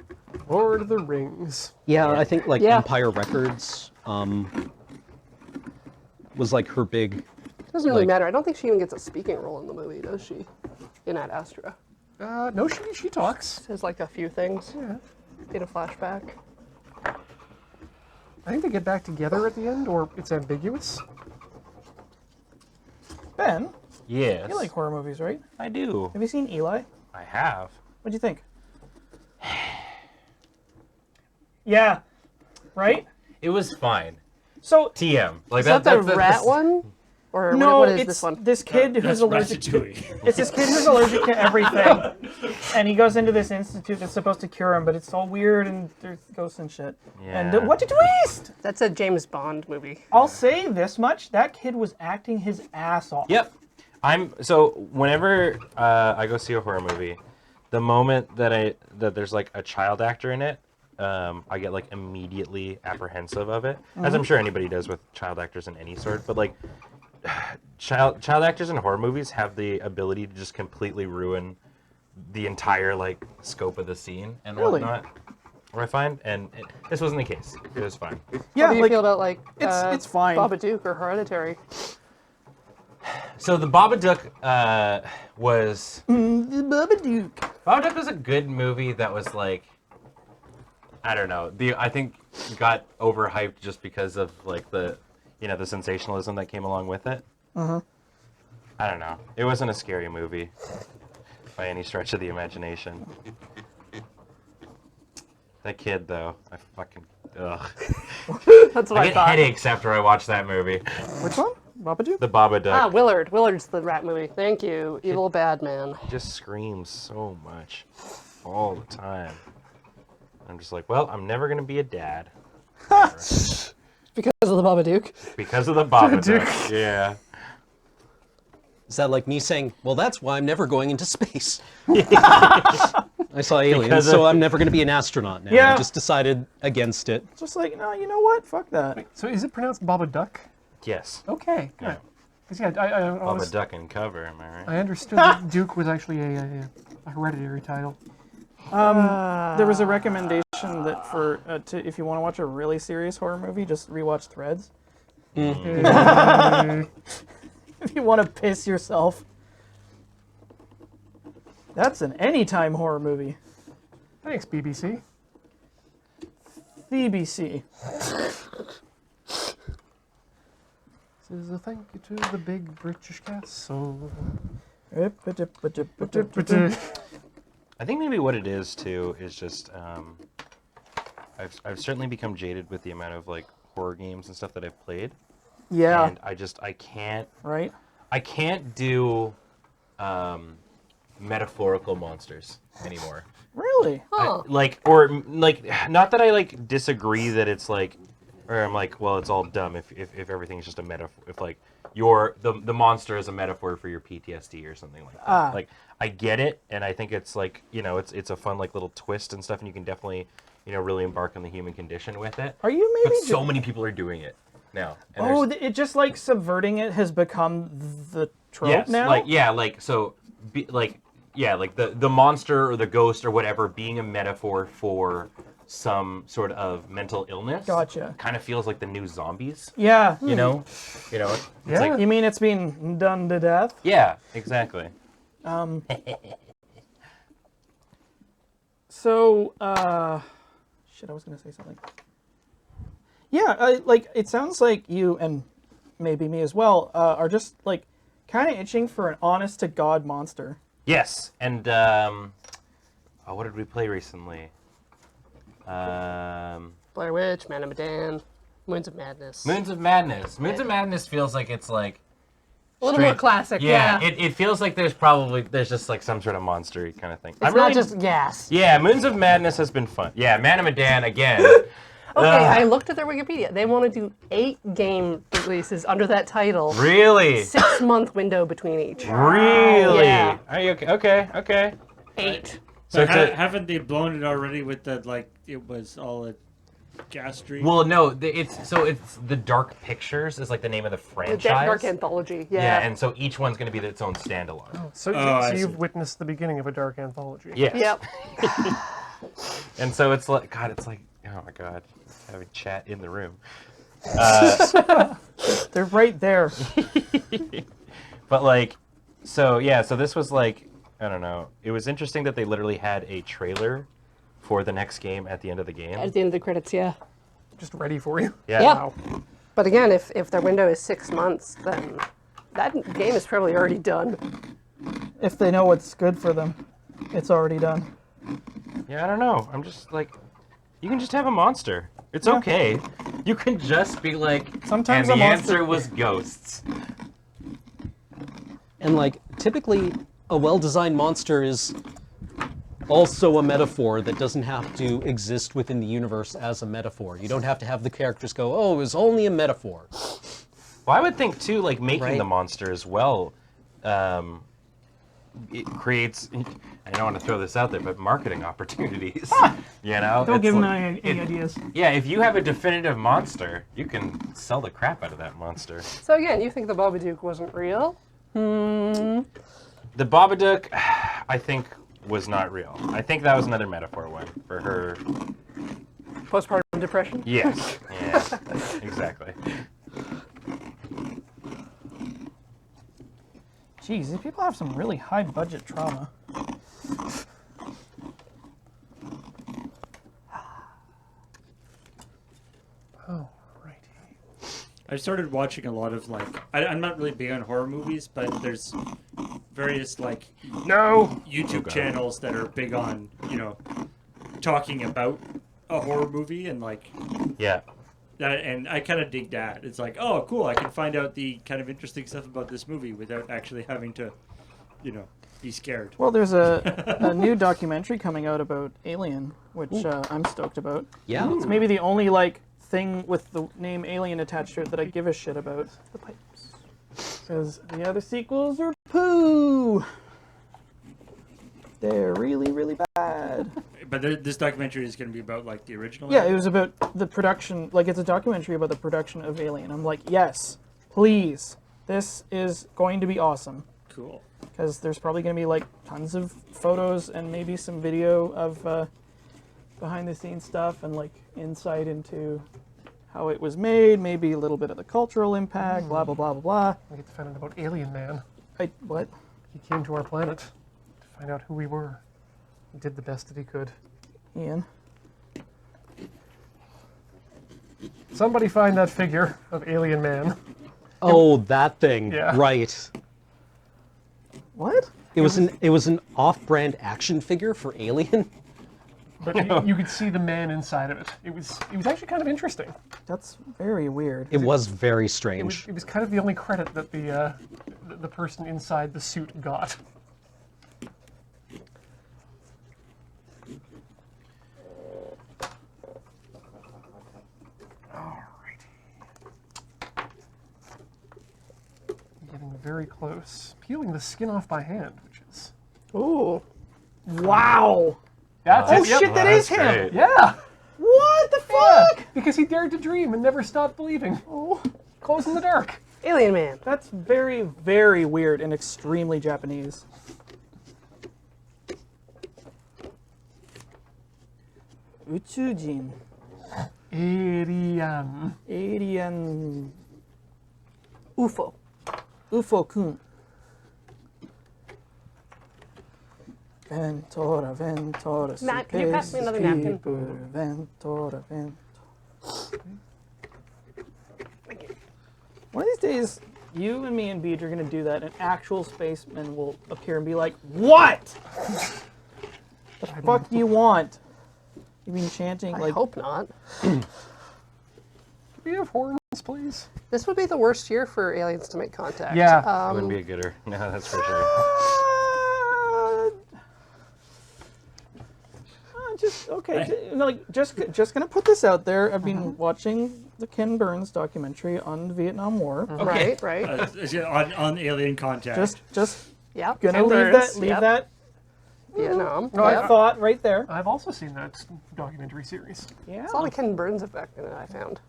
Lord of the Rings. Yeah, I think, like, Yeah. Empire Records was, like, her big... doesn't really Like- matter. I don't think she even gets a speaking role in the movie, does she? In Ad Astra. No, she talks. Says like a few things. Yeah. In a flashback. I think they get back together at the end, or it's ambiguous. Ben, Yes. you like horror movies, right? I do. Have you seen Eli? I have. What'd you think? Yeah. Right? It was fine. So TM. Like Is that the that's rat one? Or no, what is it's this one? this kid That's who's allergic. Ratatouille. It's this kid who's allergic to everything, and he goes into this institute that's supposed to cure him, but it's all weird and there's ghosts and shit. And Yeah. what did you waste? That's a James Bond movie. I'll say this much: that kid was acting his ass off. Yep. So whenever I go see a horror movie, the moment that there's like a child actor in it, I get like immediately apprehensive of it, as I'm sure anybody does with child actors in any sort. But like child actors in horror movies have the ability to just completely ruin the entire like scope of the scene and Really? whatnot. What I find, and this wasn't the case. It was fine. Yeah, How do you like, feel about like it's fine. Babadook or Hereditary? So the Babadook was the Babadook. Babadook was a good movie that was like, I don't know. I think got overhyped just because of like the sensationalism that came along with it. I don't know. It wasn't a scary movie by any stretch of the imagination. That kid though, I fucking ugh. That's what I I get thought. headaches after I watch that movie. Which one? Babadook? The Babadook. Ah, Willard. Willard's the rat movie. Thank you. Evil bad man. He just screams so much all the time. I'm just like, well, I'm never gonna be a dad. Because of the Babadook. Because of the Babadook. Yeah. Is that like me saying, well, that's why I'm never going into space? I saw Aliens, Because so of- I'm never going to be an astronaut now. Yeah. I just decided against it. Just like, no, you know what? Fuck that. So is it pronounced Babadook? Yes. Okay, good. Yeah. 'Cause, yeah, I Babadook and cover, am I right? I understood that Duke was actually a hereditary title. There was a recommendation that for if you want to watch a really serious horror movie, just rewatch Threads. If you want to piss yourself. That's an anytime horror movie. Thanks, BBC. BBC. This is a thank you to the big British castle. I think maybe what it is too is just I've certainly become jaded with the amount of like horror games and stuff that I've played. Yeah. And I can't Right? I can't do metaphorical monsters anymore. Really? Huh. Not that I like disagree that it's like, or I'm like, well, it's all dumb if everything's just a metaphor. If like the monster is a metaphor for your PTSD or something like that. Like I get it, and I think it's like it's a fun like little twist and stuff, and you can definitely really embark on the human condition with it. Are you But maybe? so many people are doing it now. And Oh, there's- it just like subverting it has become the trope yes, now. the monster or the ghost or whatever being a metaphor for some sort of mental illness. Gotcha. Kind of feels like the new zombies. Yeah. You know, it's Yeah. like You mean it's been done to death? yeah, exactly. So, shit, I was gonna say something. Yeah, it sounds like you and maybe me as well are just like kind of itching for an honest to god monster. Yes, and what did we play recently? Blair Witch, Man of Medan, Moons of Madness. Moons of Madness. Moons of Madness feels like it's like a little more straight- classic, Yeah, yeah. it feels like there's just like some sort of monster kind of thing. It's not just gas. Yeah, Moons of Madness has been fun. Yeah, Man of Medan again. Okay, I looked at their Wikipedia. They want to do 8 game releases under that title. Really? 6-month window between each. Really? Yeah. Are you okay? Okay. 8. So But it's haven't they blown it already with the like it was all a gas stream? well, no, it's the Dark Pictures is like the name of the The franchise. Dark Anthology, Yeah, yeah. and so each one's going to be its own standalone. So, I so see. you've witnessed the beginning of a dark anthology. Yes. Yep. And so it's like God, it's like oh my God, having chat in the room. They're right there. But like, so yeah, so this was like, I don't know. It was interesting that they literally had a trailer for the next game at the end of the game. At the end of the credits, yeah. Just ready for you. Yeah. Yeah. Wow. But again, if their window is 6 months, then that game is probably already done. If they know what's good for them, it's already done. Yeah, I don't know. I'm just like, you can just have a monster. It's okay. You can just be like, Sometimes and a the monster- answer was ghosts. And like typically a well-designed monster is also a metaphor that doesn't have to exist within the universe as a metaphor. You don't have to have the characters go, "Oh, it was only a metaphor." Well, I would think too, like making Right. the monster as well, it creates. I don't want to throw this out there, but marketing opportunities. You know, Don't It's give them like- any ideas. Yeah, if you have a definitive monster, you can sell the crap out of that monster. So again, you think the Babadook wasn't real? The Babadook, I think, was not real. I think that was another metaphor one for her. Postpartum depression? Yes. Yeah. Exactly. Jeez, these people have some really high budget trauma. Oh, righty. I started watching a lot of like I'm not really big on horror movies, but there's various like No. YouTube channels that are big on talking about a horror movie and like Yeah. that, and I kind of dig that. It's like, oh, cool! I can find out the kind of interesting stuff about this movie without actually having to, be scared. Well, there's a new documentary coming out about Alien, which I'm stoked about. Yeah. It's maybe the only like thing with the name Alien attached to it that I give a shit about. The pipes. Because the other sequels are poo. They're really, really bad. But this documentary is going to be about like the original. Yeah, it was about the production. Like, it's a documentary about the production of Alien. I'm like, yes, please. This is going to be awesome. Cool. Because there's probably going to be like tons of photos and maybe some video of behind the scenes stuff and like insight into how it was made, maybe a little bit of the cultural impact, blah, blah, blah, blah, blah. We get to find out about Alien Man. What? He came to our planet to find out who we were. He did the best that he could. Ian. Somebody find that figure of alien man. Oh, that thing. Yeah. Right. What? It was an off-brand action figure for Alien. But you could see the man inside of it. It was actually kind of interesting. That's very weird. It was very It strange. was kind of the only credit that the person inside the suit got. Getting very close. Peeling the skin off by hand, which is... Ooh. Wow. That's Oh it. Yep. shit, that is him. great. Yeah. What the Yeah. fuck? Because he dared to dream and never stopped believing. Oh, Close in the dark. Alien man. that's very, very weird and extremely Japanese. Utsujin. Alien. Alien. UFO. UFO-kun. Ventura, Ventura. Matt, can you pass me another napkin? Ventura, Ventura. One of these days, you and me and Beej are going to do that, and actual spacemen will appear and be like, "What? The fuck do you want?" You've been chanting I like, hope not. Can we have horns, please? This would be the worst year for aliens to make contact. Yeah. It wouldn't be a gooder. No, that's for sure. Just okay. Like just gonna put this out there. I've been watching the Ken Burns documentary on the Vietnam War. Right, right. On alien contact. Just Yep. gonna Ken leave Burns, that yep. Vietnam. No, that thought right there. I've also seen that documentary series. Yeah. It's a lot of Ken Burns effect in it, I found.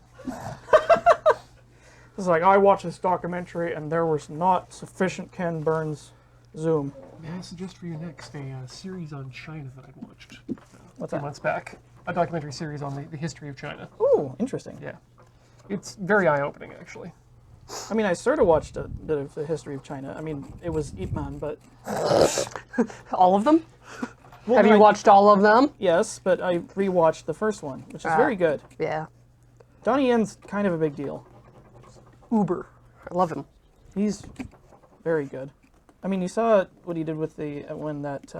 It's like I watched this documentary and there was not sufficient Ken Burns zoom. May I suggest for you next a series on China that I watched What's a few that? months back? A documentary series on the history of China. Ooh, interesting. Yeah. It's very eye-opening, actually. I mean, I sort of watched a bit of the history of China. I mean, it was Ip Man, but All of them? well, Have no, you watched all of them? Yes, but I rewatched the first one, which is very good. Yeah. Donnie Yen's kind of a big deal. Uber. I love him. He's very good. I mean, you saw what he did with the when that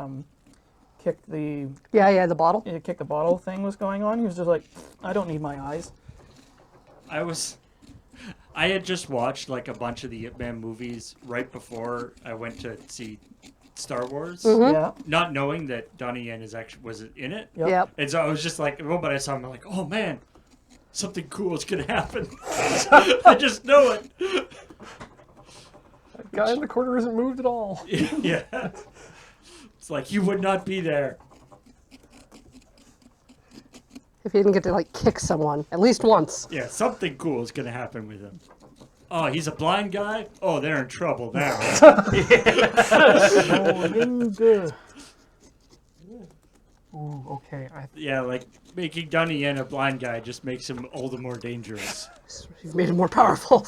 kicked the Yeah, the bottle. kick the bottle thing was going on. He was just like, I don't need my eyes. I had just watched like a bunch of the Ip Man movies right before I went to see Star Wars, Yeah. not knowing that Donnie Yen was in it. Yep. Yep. And so I was just like, the moment I saw him, I'm like, oh man, something cool is gonna happen. I just know it. That guy in the corner isn't moved at all. Yeah. It's like he would not be there. If he didn't get to like kick someone at least once. Yeah, something cool is gonna happen with him. Oh, he's a blind guy? Oh, they're in trouble now. Ooh, okay. Yeah, like making Donnie Yen a blind guy just makes him all the more dangerous. You've made him more powerful.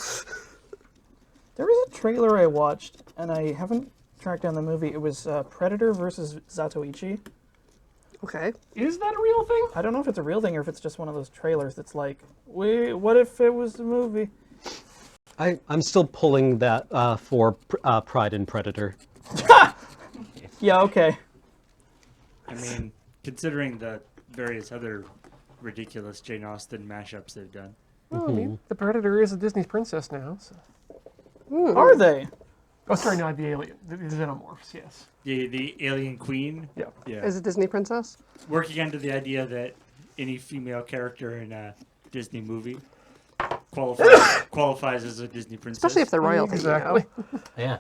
There was a trailer I watched, and I haven't tracked down the movie. It was Predator versus Zatoichi. Okay. Is that a real thing? I don't know if it's a real thing or if it's just one of those trailers that's like, wait, what if it was a movie? I'm still pulling that for Pride and Predator. Yeah, okay. I mean, considering the various other ridiculous Jane Austen mashups they've done. Well, I mean, the Predator is a Disney princess now. So. Are they? Oh, sorry, not the alien. The xenomorphs, yes. The alien queen. Yeah. Yeah. Is it Disney princess? Working under the idea that any female character in a Disney movie qualifies as a Disney princess. Especially if they're royalty. Exactly. You know? Yeah.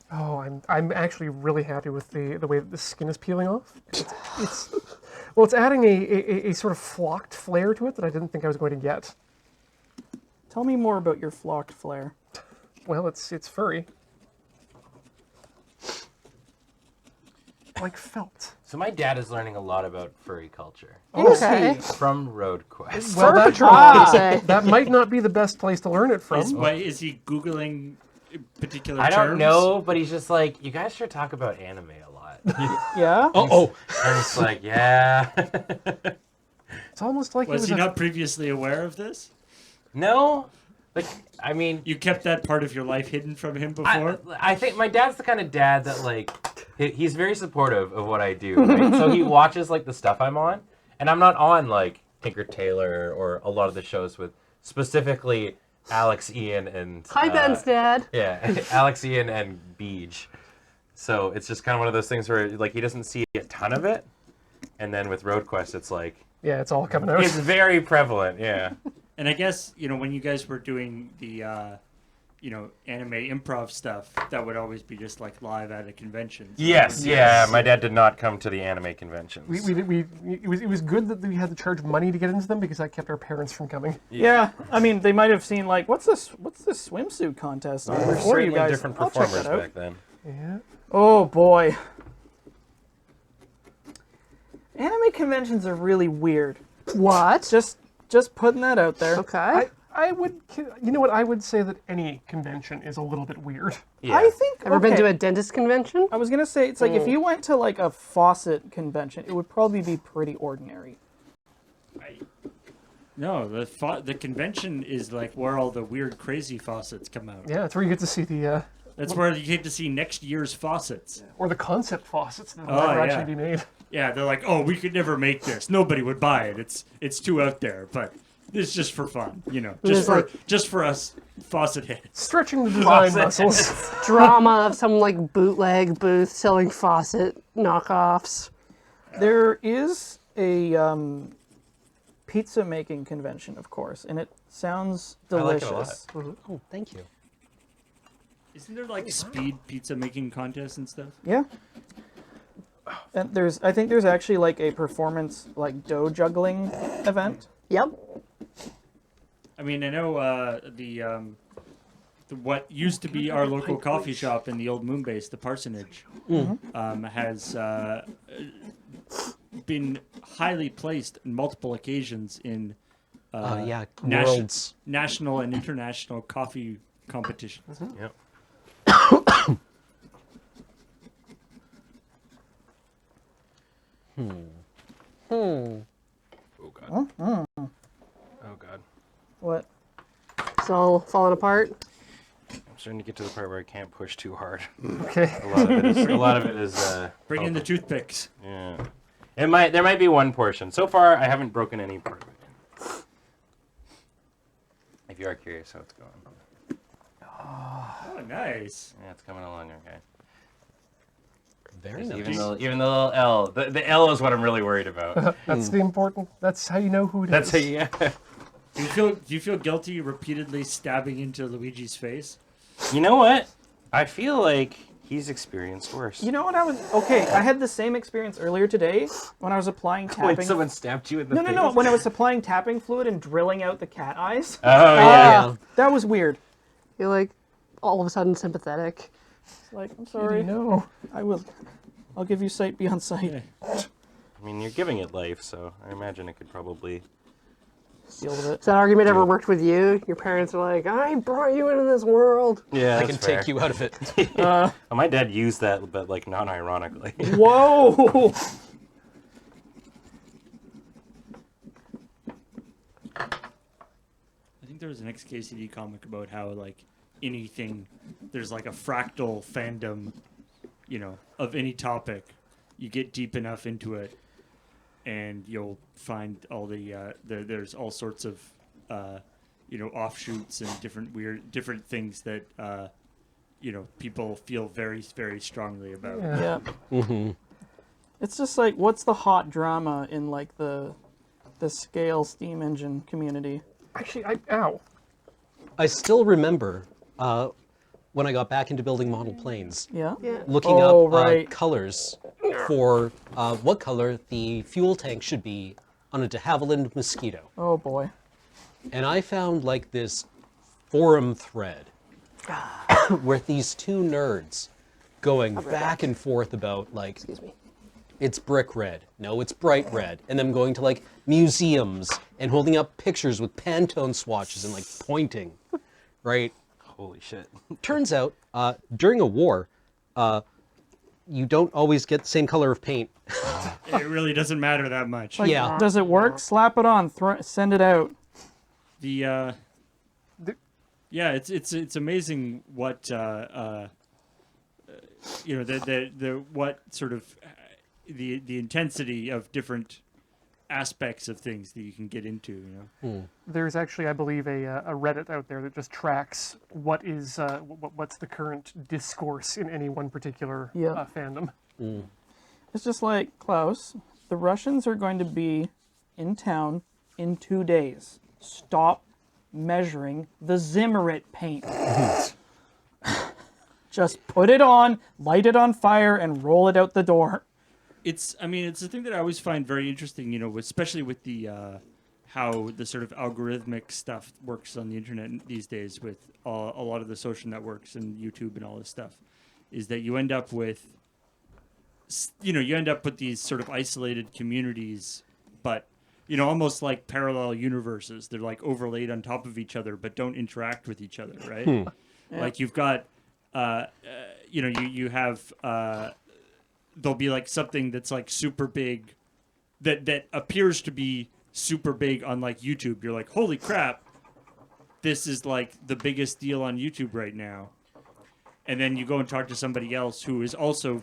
Oh, I'm actually really happy with the way that the skin is peeling off. It's adding a sort of flocked flair to it that I didn't think I was going to get. Tell me more about your flocked flare. Well, it's furry. Like felt. So my dad is learning a lot about furry culture Okay. from Road Quest. Well, Fur Patrol, I'd say. that might not be the best place to learn it from. Is he Googling particular I don't terms? know, but he's just like, you guys should talk about anime a lot. Yeah. Oh, And it's like, yeah. It's almost like Was it he was a, not previously aware of this? No, like, I mean, You kept that part of your life hidden from him before? I think my dad's the kind of dad that like he's very supportive of what I do. Right? So he watches like the stuff I'm on, and I'm not on like Tinker Tailor or a lot of the shows with specifically Alex, Ian, and Hi, Ben's dad. yeah, Alex, Ian, and Beej. So it's just kind of one of those things where like he doesn't see a ton of it, and then with Road Quest, it's like yeah, it's all coming out. it's very prevalent. Yeah. And I guess, when you guys were doing the, anime improv stuff, that would always be just like live at a convention. So Yes, yeah. My dad did not come to the anime conventions. It was good that we had to charge money to get into them because that kept our parents from coming. Yeah. I mean, they might have seen like, what's this swimsuit contest on before you Certainly guys? different I'll check performers that out. back then. Yeah. Oh boy. Anime conventions are really weird. What? Just putting that out there. Okay. I would, you know what? I would say that any convention is a little bit weird. Yeah. I think. Ever been okay. to a dentist convention? I was gonna say it's like if you went to like a faucet convention, it would probably be pretty ordinary. No, the convention is like where all the weird, crazy faucets come out. Yeah, it's where you get to see the, That's where you get to see next year's faucets. or the concept faucets that will Oh, never yeah. actually be made. Yeah, they're like, oh, we could never make this. Nobody would buy it. It's too out there. But it's just for fun, just for us faucet heads. Stretching the design muscles. Drama of some like bootleg booth selling faucet knockoffs. There is a pizza making convention, of course, and it sounds I like it a delicious. oh, thank you. Isn't there like speed pizza making contests and stuff? Yeah. And I think there's actually like a performance like dough juggling event. Yep. I mean, I know the what used to be our local coffee shop in the old Moonbase, the Parsonage, has been highly placed in multiple occasions in Yeah, nation- worlds. national and international coffee competitions. Yep. Oh god. Oh god. What? It's all falling apart. I'm starting to get to the part where I can't push too hard. Okay. A lot of it is Bring in the toothpicks. yeah. There might be one portion. So far I haven't broken any part of it. If you are curious how it's going. Oh, nice. Yeah, it's coming along okay. Very There's nice. even the little L. The L is what I'm really worried about. That's the important. That's how you know who it is. That's how you Do you feel guilty repeatedly stabbing into Luigi's face? You know what? I feel like he's experienced worse. You know what I had the same experience earlier today when I was applying when tapping. someone stabbed you in the face. No. When I was applying tapping fluid and drilling out the cat eyes. Oh yeah. That was weird. You're like all of a sudden sympathetic. It's like, I'm Sorry. sorry. No. I'll give you sight beyond sight. I mean, you're giving it life, so I imagine it could probably. Deal with it. Has that argument ever worked with you? Your parents are like, I brought you into this world. Yeah, I can take you out of it. Well, my dad used that, but like non-ironically. Whoa! I think there was an XKCD comic about how like anything, there's like a fractal fandom, of any topic. You get deep enough into it, and you'll find all there's all sorts of offshoots and different things that people feel very, very strongly about. Yeah. Yeah. It's just like, what's the hot drama in like the scale steam engine community? Actually, ow. I still remember when I got back into building model planes, Yeah. Yeah. looking Oh, up right. colors for what color the fuel tank should be on a de Havilland Mosquito. Oh boy. And I found like this forum thread where these two nerds going back and forth about like Excuse me. it's brick red. No, it's bright red. And them going to like museums and holding up pictures with Pantone swatches and like pointing, right? Holy shit. Turns out, during a war, you don't always get the same color of paint. It really doesn't matter that much. Like, Yeah. Does it work? Slap it on. Send it out. Yeah, it's amazing what the what sort of the intensity of different aspects of things that you can get into. You know, There's actually, I believe, a Reddit out there that just tracks what's the current discourse in any one particular Yeah. fandom. It's just like, Klaus, the Russians are going to be in town in 2 days. Stop measuring the Zimmerit paint. Just put it on, light it on fire, and roll it out the door. it's a thing that I always find very interesting. You know, especially with the how the sort of algorithmic stuff works on the internet these days with a lot of the social networks and YouTube and all this stuff, is that you end up with these sort of isolated communities, but almost like parallel universes. They're like overlaid on top of each other, but don't interact with each other, right? Yeah. Like you've got, you have, there'll be like something that's like super big, that appears to be super big on like YouTube. You're like, holy crap, this is like the biggest deal on YouTube right now. And then you go and talk to somebody else who is also,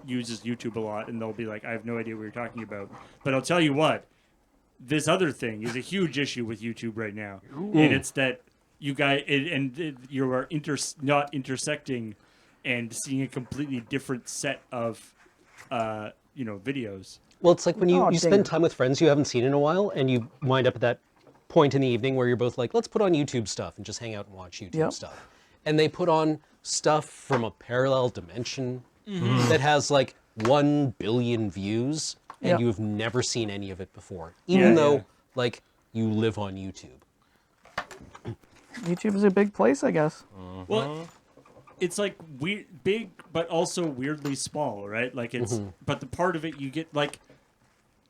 uses YouTube a lot, and they'll be like, I have no idea what you're talking about. But I'll tell you what, this other thing is a huge issue with YouTube right now. And it's that you guys, you are not intersecting and seeing a completely different set of, videos. Well, it's like when you dang spend it. time with friends you haven't seen in a while, and you wind up at that point in the evening where you're both like, let's put on YouTube stuff and just hang out and watch YouTube Yep. stuff. And they put on stuff from a parallel dimension that has like 1 billion views, and Yep. you have never seen any of it before, even though yeah. like you live on YouTube. YouTube is a big place, I guess. Well, it's like big, but also weirdly small, right? Like it's, but the part of it you get, like,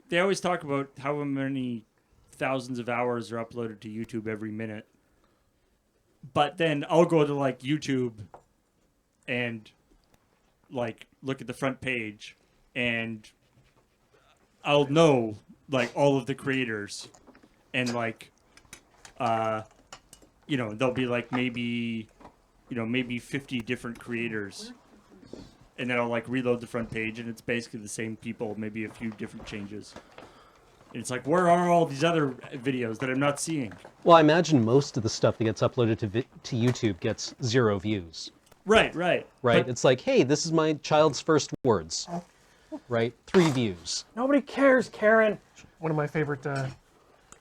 they always talk about how many thousands of hours are uploaded to YouTube every minute. But then I'll go to like YouTube and like look at the front page, and I'll know like all of the creators, and like, there'll be like maybe 50 different creators, and then I'll like reload the front page, and it's basically the same people, maybe a few different changes. And it's like, where are all these other videos that I'm not seeing? Well, I imagine most of the stuff that gets uploaded to YouTube gets 0 views. Right. Right? But- It's like, hey, this is my child's first words. Right? 3 views. Nobody cares, Karen. One of my favorite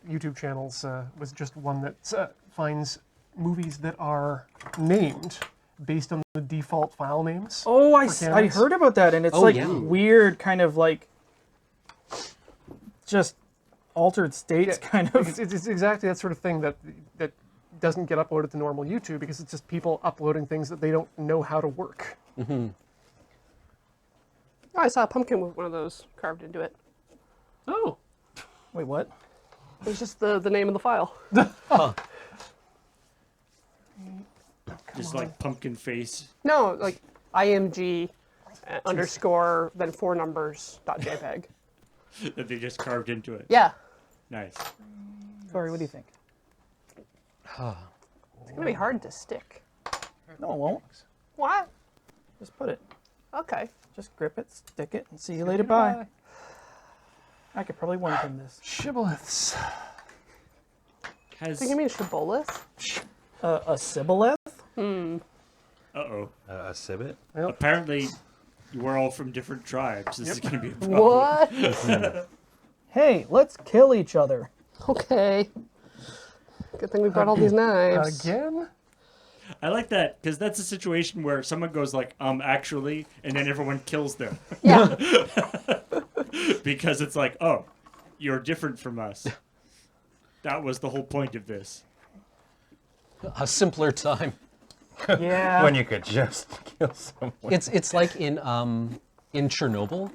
YouTube channels was just one that finds movies that are named based on the default file names. Oh, I canons. heard about that, and it's Oh, like yeah. weird, kind of like just altered states, kind of. It's exactly that sort of thing that doesn't get uploaded to normal YouTube because it's just people uploading things that they don't know how to work. Oh, I saw a pumpkin with one of those carved into it. Oh, Wait, what? It was just the name of the file. Just like pumpkin face. No, like IMG underscore then 4 numbers .jpg. That they just carved into it. Yeah, Nice. Sorry, what do you think? it's gonna be hard to stick. No, it won't. What? Just put it. Okay. Just grip it, stick it, and see you later. Bye. I could probably one pin this. shibboleths. Has So you mean shibboleth? A Sibboleth? uh-oh. A civet? Apparently, we're all from different tribes. This is going to be a problem. What? Hey, let's kill each other. Okay. Good thing we brought all these knives. Again? I like that, because that's a situation where someone goes like, actually, and then everyone kills them. Yeah. Because it's like, oh, you're different from us. That was the whole point of this. A simpler time. Yeah. When you could just kill someone. It's like in Chernobyl,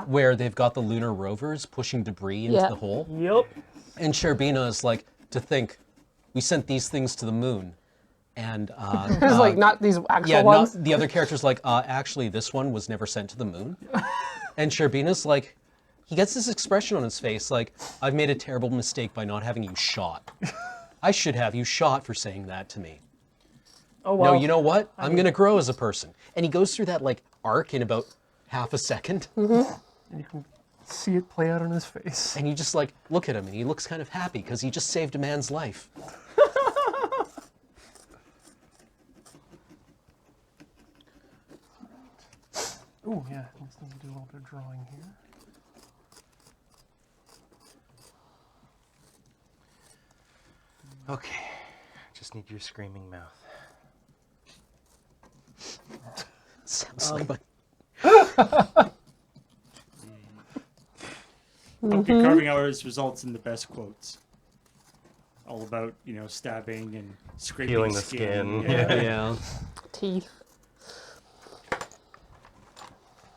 where they've got the lunar rovers pushing debris into Yeah. the hole. Yep. And Sherbina is like, to think, we sent these things to the moon. And It's like not these actual yeah, ones. the other character's like, actually, this one was never sent to the moon. And Sherbina's like, he gets this expression on his face like, I've made a terrible mistake by not having you shot. I should have you shot for saying that to me. Oh well. No, you know what? I'm going to grow as a person. And he goes through that like arc in about half a second. And you can see it play out on his face. And you just like look at him and he looks kind of happy because he just saved a man's life. Ooh, yeah, just need to do a little bit of drawing here. Okay. Just need your screaming mouth. Sounds like my... Pumpkin carving hours results in the best quotes. All about, stabbing and scraping Peeling the skin. Yeah. Yeah. Teeth.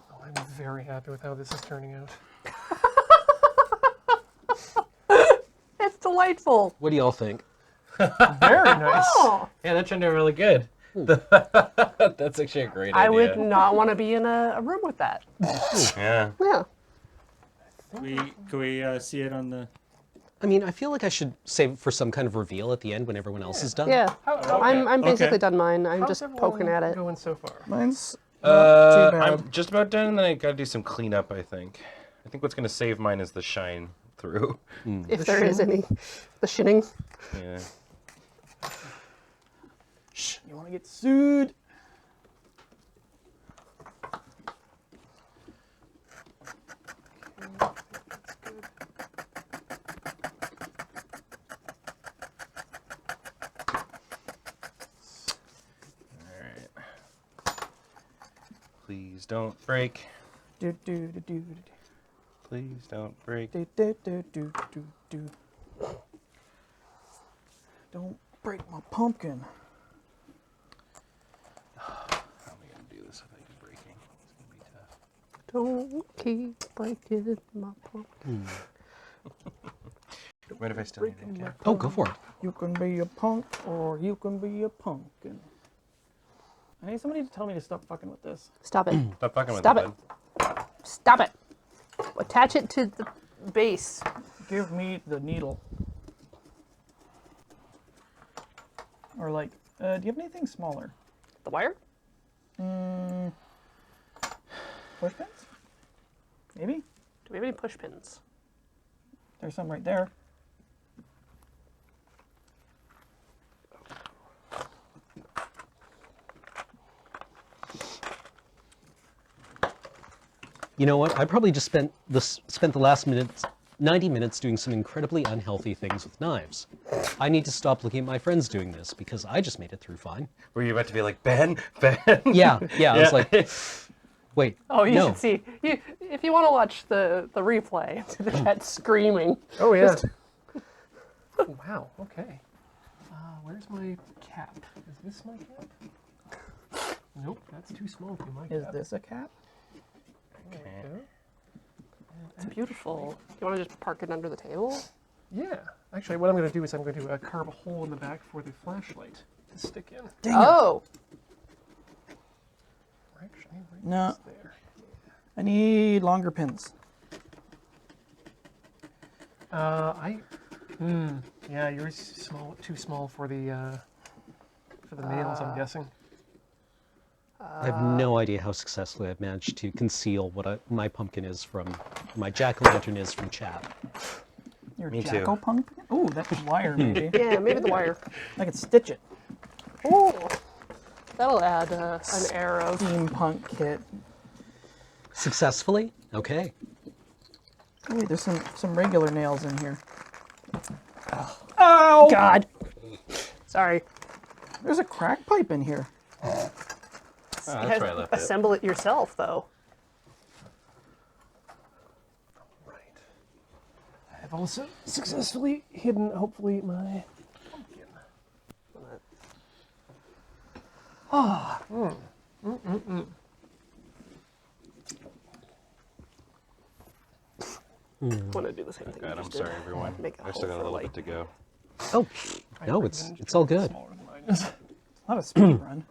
Oh, I'm very happy with how this is turning out. It's delightful. What do y'all think? Very nice. Oh, Yeah, that turned out really good. That's actually a great idea. I would not want to be in a room with that. Yeah. Yeah. Can we see it on the... I mean, I feel like I should save it for some kind of reveal at the end when everyone else is done. Yeah. I'm basically Okay. done mine. I'm How's just everyone poking at it. going so far? Mine's not too bad. I'm just about done, and then I gotta do some cleanup, I think. I think what's gonna save mine is the shine through. If there is any. The shinning. Yeah. Shh, you want to get sued? Alright. Please don't break. Do do do do Please don't break. do do do do do do. Don't break my pumpkin. How am I gonna do this without you breaking? It's gonna be tough. Don't keep breaking my pumpkin. Mind if I still need a cap? Oh, go for it. You can be a punk or you can be a pumpkin. I need somebody to tell me to stop fucking with this. Stop it. Stop fucking with Stop it, it. bud. Stop it. Attach it to the base. Give me the needle. Or like, do you have anything smaller? The wire? Push pins? Maybe? Do we have any push pins? There's some right there. You know what? I probably just spent the last 90 minutes doing some incredibly unhealthy things with knives. I need to stop looking at my friends doing this because I just made it through fine. Were you about to be like, Ben? Yeah, I was like, wait, Oh, you no. should see. If you want to watch the replay, the cat screaming. Oh, yeah. Oh, wow, okay. Where's my cap? Is this my cap? Nope, that's too small for my Is cap. this a cap? There we go. It's beautiful. You want to just park it under the table? Yeah. Actually, what I'm going to do is I'm going to carve a hole in the back for the flashlight to stick in. Oh. Actually, right No. just there. I need longer pins. Yeah, yours is small, too small for the nails, I'm guessing. I have no idea how successfully I've managed to conceal what my pumpkin is from, my jack-o'-lantern is from chat. Your Me too. jackal pumpkin? Ooh, that's wire maybe. Yeah, maybe the wire. I could stitch it. Ooh. That'll add an arrow. Steampunk kit. Successfully? Okay. Ooh, there's some regular nails in here. Oh! God. Sorry. There's a crack pipe in here. Oh, that's where I left it. Assemble it yourself, though. Right. I have also successfully hidden, hopefully, my pumpkin. I want to do the same thing. God, you I'm just sorry, did. everyone. Make a I still hole got a for little light. bit to go. Oh, no, it's all good. Smaller than mine is. Not a speed run.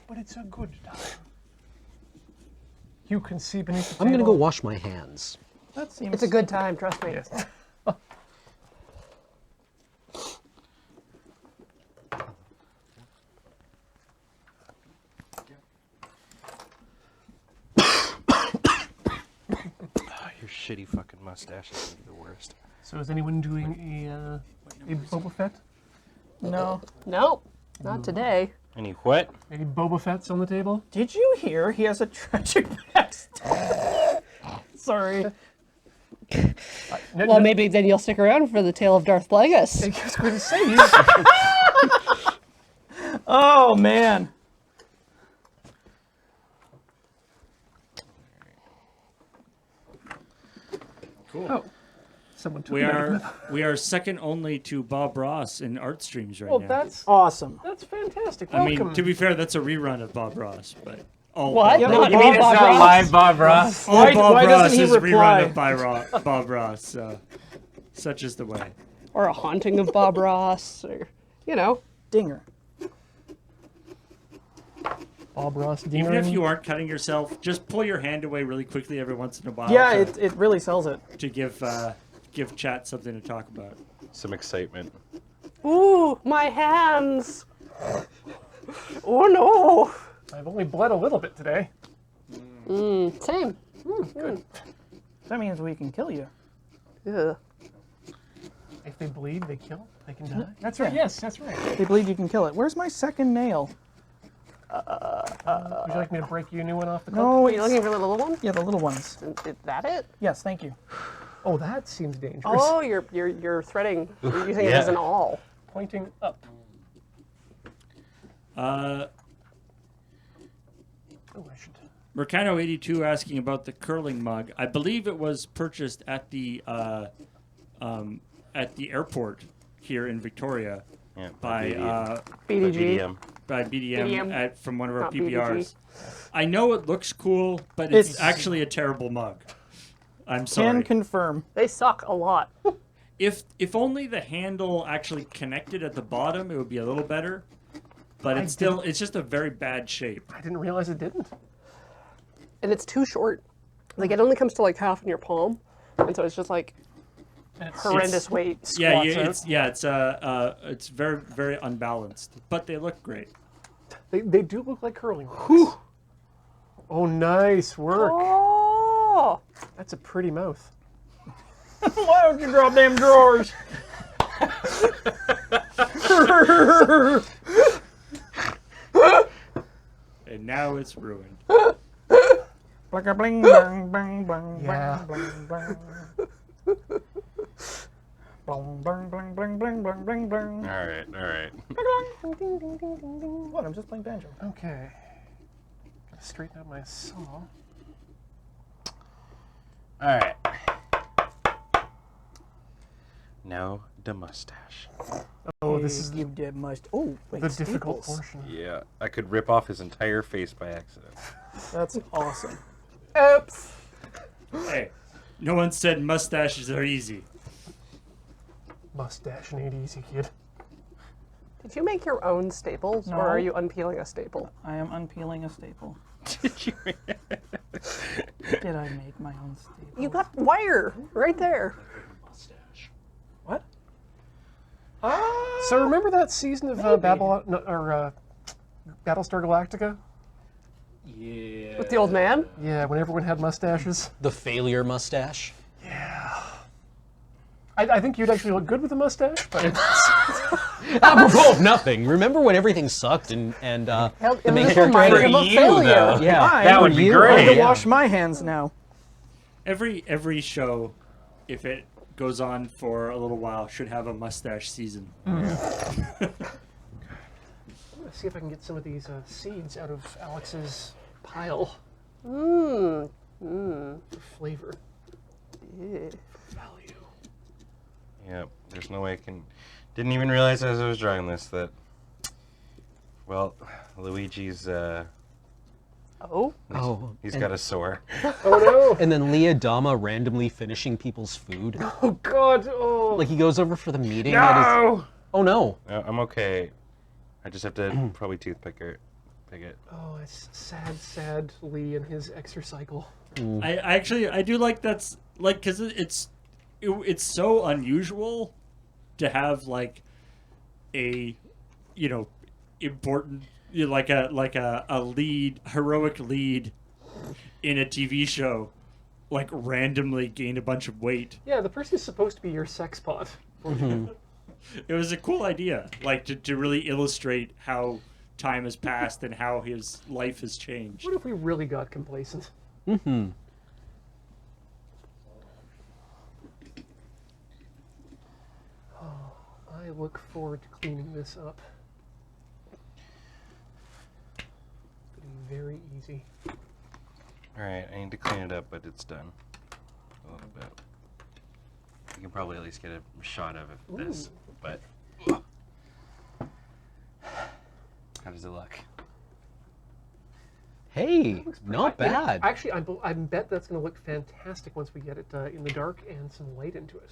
But it's a good time. You can see beneath the I'm gonna go table. wash my hands. That seems. It's a good time, trust me. Yes. Your shitty fucking mustache is gonna be the worst. So is anyone doing a Boba Fett? No. Nope, not today. Any what? Any Boba Fett's on the table? Did you hear he has a tragic backstory? Sorry. Well, maybe then you'll stick around for the tale of Darth Plagueis. I was going to say, Oh man. Cool. oh, someone took We it out of are second only to Bob Ross in art streams right Oh, now. Awesome. that's fantastic. I Welcome. mean, to be fair, that's a rerun of Bob Ross, but all What? Yeah, No, but you Bob- mean Bob Ross? live Bob Ross? all Why- Bob why Ross doesn't he is reply? rerun of Bob Ross. So, such is the way. Or a haunting of Bob Ross, or, you know. Dinger. Bob Ross Even if Dingering. you aren't cutting yourself, just pull your hand away really quickly every once in a while. Yeah, to, it really sells it. to give chat something to talk about. Some excitement. Ooh, my hands. Oh no. I've only bled a little bit today. Same. That means we can kill you. Ugh. If they bleed, they kill. They can die. That's right. Yes, that's right. They believe you can kill it. Where's my second nail? Would you like me to break you a new one off the clip? No, Are you looking for the little one? yeah, the little ones. Is that it? Yes, thank you. Oh, that seems dangerous. Oh, you're threading. You're using it Yeah. as an awl. Pointing up. Uh, Oh, I should. Mercano82 asking about the curling mug. I believe it was purchased at the airport here in Victoria Yeah, by BDG. BDM. BDM, from one of our not PPRs. I know it looks cool, but it's It's- actually a terrible mug. I'm Can sorry. confirm. They suck a lot. If only the handle actually connected at the bottom, it would be a little better. But it's just a very bad shape. I didn't realize it didn't. And it's too short. Like, it only comes to like half in your palm. And so it's just like And it's horrendous weight. Yeah, Squats out. it's very very unbalanced, but they look great. They do look like curling rocks. Oh, nice work. Oh! That's a pretty mouth. Why don't you drop them drawers? And now it's ruined. Like a bling bang bang bang Yeah. bang bang bang. Bling bling bling bling bling bling bling bling. All right, all right. What? I'm just playing banjo. Okay. Gotta straighten out my saw. All right. Now the mustache. Oh, this is You did must. Oh, wait, the difficult staples. portion. Yeah, I could rip off his entire face by accident. That's awesome. Oops. Hey, no one said mustaches are easy. Mustache ain't easy, kid. Did you make your own staples, No. or are you unpeeling a staple? I am unpeeling a staple. Did you? Did I make my own staple? You got wire right there. What? So remember that season of Babylon or Battlestar Galactica? Yeah. With the old man? Yeah, when everyone had mustaches. The failure mustache. I think you'd actually look good with a mustache, but Apropos of nothing. Remember when everything sucked and the main character had reminded a- him of you, failure. though. Yeah, That would be I great. have to Yeah. wash my hands now. Every show, if it goes on for a little while, should have a mustache season. I'm gonna see if I can get some of these seeds out of Alex's pile Mmm. for flavor. Yeah. Value. Yep. There's no way I can. Didn't even realize as I was drawing this that. Well, Luigi's Oh. Oh, He's got a sore. Oh no! and then Leah Dama randomly finishing people's food. Oh god! Oh! Like he goes over for the meeting. And No! oh no! I'm okay. I just have to probably toothpick it. Pick it. Oh, it's sad Lee and his exercycle. I do like that's like because it's so unusual to have like a important like a lead heroic lead in a TV show like randomly gain a bunch of weight. Yeah, the person's supposed to be your sex pot. It was a cool idea, like to really illustrate how time has passed and how his life has changed. What if we really got complacent? Mm-hmm. I look forward to cleaning this up. It's gonna be very easy. Alright, I need to clean it up, but it's done. A little bit. You can probably at least get a shot of this, but... How does it look? Hey, not bad. Actually, I bet that's going to look fantastic once we get it in the dark and some light into it.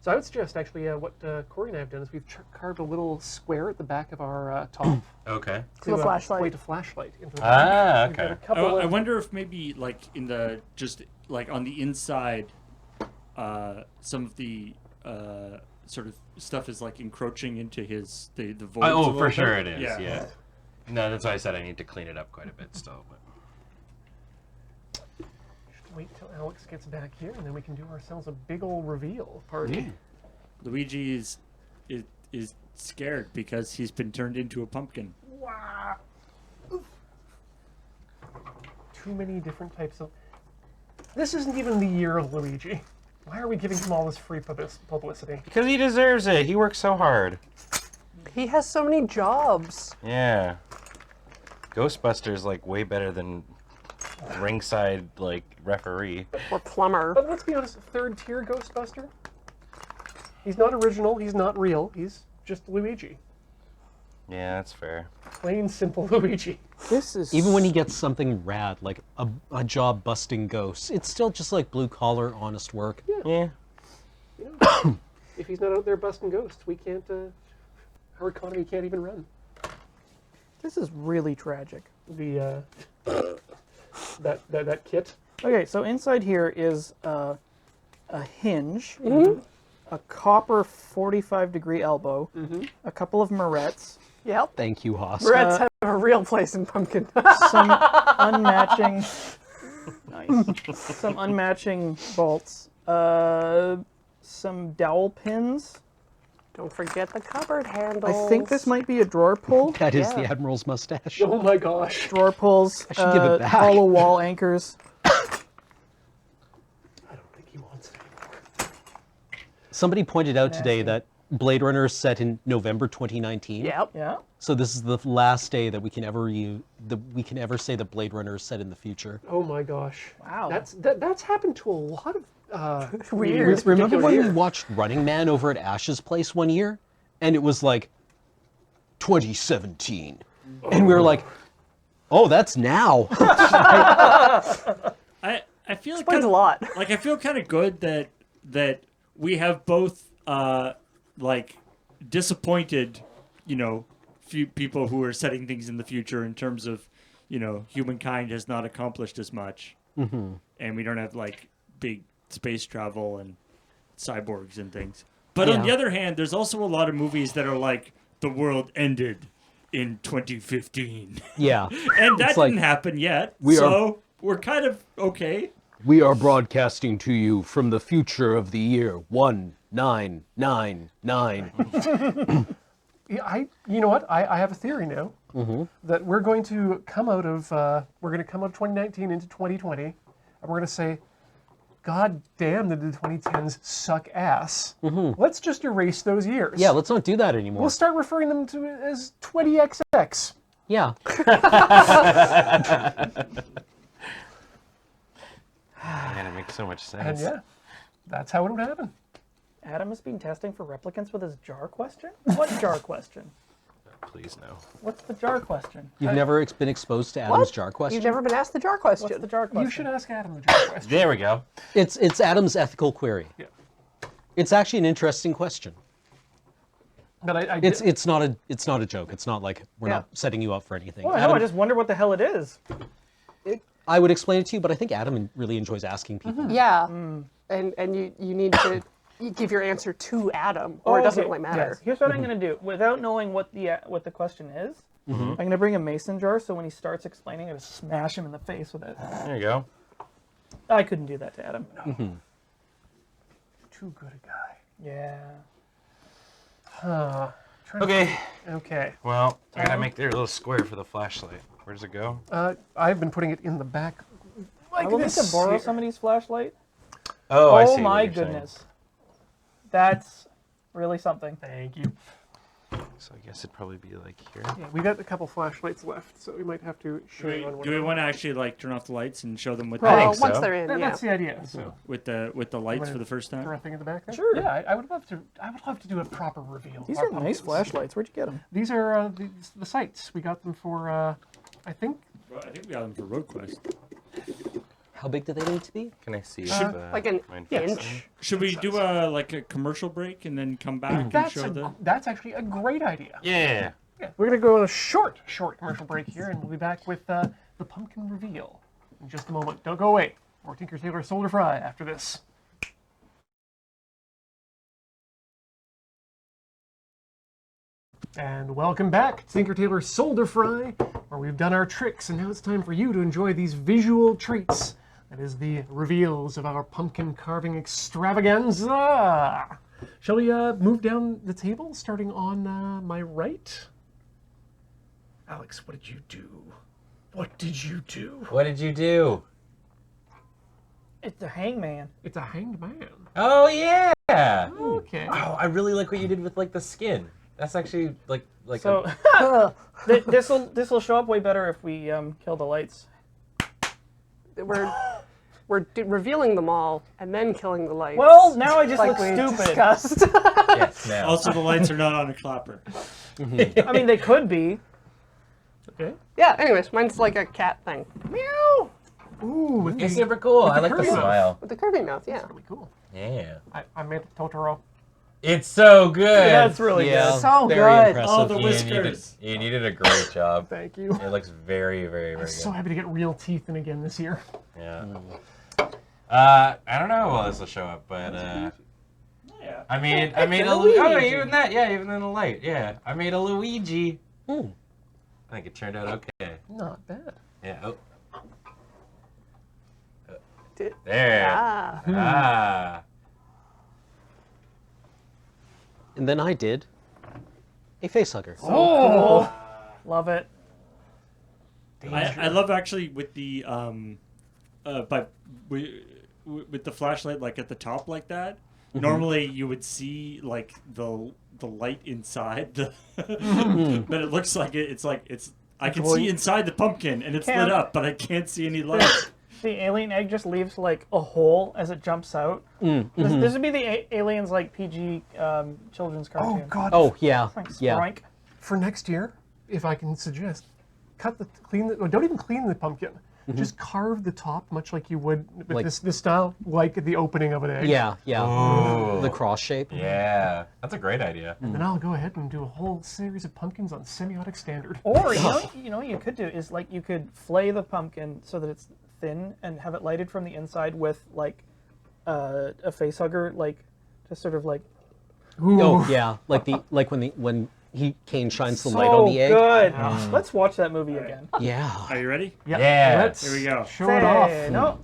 So I would suggest, actually, what Corey and I have done is we've carved a little square at the back of our top. Okay. To a flashlight. Point a flashlight into the Ah, We've got okay. a couple I of- wonder if maybe like in the just like on the inside, some of the sort of stuff is like encroaching into the voids. a Oh, little for bit. sure it is, yeah. No, that's why I said I need to clean it up quite a bit still. But... Just wait till Alex gets back here, and then we can do ourselves a big old reveal party. Luigi is scared because he's been turned into a pumpkin. Wow. Too many different types of... This isn't even the year of Luigi. Why are we giving him all this free publicity? Because he deserves it. He works so hard. He has so many jobs. Yeah. Ghostbusters like way better than ringside like referee. Or plumber. But let's be honest, third tier Ghostbuster. He's not original, he's not real, he's just Luigi. Yeah, that's fair. Plain simple Luigi. This is Even when he gets something rad, like a job busting ghosts, it's still just like blue collar, honest work. Yeah. You know, if he's not out there busting ghosts, we can't, our economy can't even run. This is really tragic. The, that kit. Okay, so inside here is a hinge, a copper 45-degree elbow, a couple of morettes, Yep. Thank you, Haas. Reds have a real place in pumpkin. some unmatching, some unmatching bolts, some dowel pins. Don't forget the cupboard handles. I think this might be a drawer pull. That is the Yeah. Admiral's mustache. Oh my gosh. Drawer pulls, I should give it back. hollow wall anchors. I don't think he wants it anymore. Somebody pointed out today that Blade Runner is set in November 2019. Yep. Yeah. So this is the last day that we can ever say that Blade Runner is set in the future. Oh my gosh. Wow. That's happened to a lot of Weird. this Remember particular when year. we watched Running Man over at Ash's place one year, and it was like 2017, and we were like, "Oh, that's now." I feel like Explains a lot. Like I feel kind of good that we have both like disappointed, few people who are setting things in the future in terms of, humankind has not accomplished as much, and we don't have like big space travel and cyborgs and things. But on Yeah. the other hand, there's also a lot of movies that are like the world ended in 2015, Yeah, and that It's like, didn't happen yet. we are- So we're kind of okay. we are broadcasting to you from the future of the year 1999. Yeah, you know what? I have a theory now that we're going to come out of 2019 into 2020, and we're going to say, "God damn, did the 2010s suck ass." Let's just erase those years. Yeah, let's not do that anymore. We'll start referring them to as 20XX. Yeah. Man, it makes so much sense. And yeah, that's how it would happen. Adam has been testing for replicants with his jar question? What jar question? Please no. What's the jar question? You've never been exposed to Adam's What? jar question? You've never been asked the jar question. What's the jar question? You should ask Adam the jar question. There we go. It's Adam's ethical query. Yeah. It's actually an interesting question. But I It's not a joke. It's not like we're Yeah. not setting you up for anything. Well, I know. Adam- I just wonder what the hell it is. I would explain it to you, but I think Adam really enjoys asking people. Yeah. And you need to give your answer to Adam, or it doesn't really matter. Yes. Here's what I'm going to do. Without knowing what the question is, I'm going to bring a mason jar, so when he starts explaining, I'm going to smash him in the face with it. There you go. I couldn't do that to Adam. too good a guy. Yeah. Okay. Okay. Well, I gotta make their little square for the flashlight. Where does it go? I've been putting it in the back. I will need to borrow here. somebody's flashlight. Oh, I see. Oh what my you're saying. goodness. That's really something. Thank you. So I guess it'd probably be like here. Yeah, we got a couple flashlights left, so we might have to show you on one. Do we want to actually like turn off the lights and show them with I the, think so. Once they're in, That's the idea. So, with the lights for the first throw a time? thing in the back there. Sure. Yeah, I would love to. I would love to do a proper reveal. These of our are nice pumpkins. flashlights. Where'd you get them? These are the sights. We got them for I think Well, I think we got them for Road Quest. How big do they need to be? Can I see? like an mine inch. Should we do like a commercial break and then come back and that's show the? that's actually a great idea. Yeah. Yeah, we're gonna go on a short commercial break here, and we'll be back with the pumpkin reveal in just a moment. Don't go away. More Tinker Tailor Solder Fry after this. And welcome back to Tinker Tailor Solder Fry, where we've done our tricks, and now it's time for you to enjoy these visual treats. That is the reveals of our pumpkin carving extravaganza. Shall we move down the table, starting on my right? Alex, what did you do? What did you do? What did you do? It's a hangman. It's a hanged man. Oh yeah. Okay. Oh, I really like what you did with like the skin. That's actually like So this will show up way better if we kill the lights. We're revealing them all and then killing the lights. Well, now I just like look we stupid. discussed. yes. Now. Also, the lights are not on a clapper. I mean, they could be. Okay. Yeah. Anyways, mine's like a cat thing. Meow. Ooh, with It's the, super cool. I the like the curly mouth. smile. With the curvy mouth. Yeah. really cool. Yeah. I made the Totoro. It's so good. That's really Yeah, good. So very good. impressive. Oh, the You whiskers. did a great job. Thank you. It looks very, very, very So good. happy to get real teeth in again this year. Yeah. I don't know how well this will show up, but Yeah. I made a Luigi. Oh, even that, yeah, even in the light, yeah. I made a Luigi. Hmm. I think it turned out okay. Not bad. Yeah. Oh. Did- There. Ah. Ah. And then I did a face hugger. Oh, love it. I love actually with the but with the flashlight like at the top like that. Normally you would see like the light inside the, but it looks like it's I can see inside the pumpkin and it's lit Can't- up, but I can't see any light. The alien egg just leaves like a hole as it jumps out. This would be the aliens like PG children's Oh cartoon. God. Oh yeah, Thanks, yeah. Frank. For next year, if I can suggest, don't even clean the pumpkin. Just carve the top, much like you would with Like- this style, like at the opening of an egg. Yeah, yeah. Ooh. The cross shape. Yeah. That's a great idea. And then I'll go ahead and do a whole series of pumpkins on semiotic standard. Or you know what you could do is like you could flay the pumpkin so that it's thin and have it lighted from the inside with like a face hugger, like just sort of like Oh yeah, like when Kane shines the light on the egg. good. Let's watch that movie again. Yeah. Are you ready? Yeah. Let's Here we go. show it off. Say no.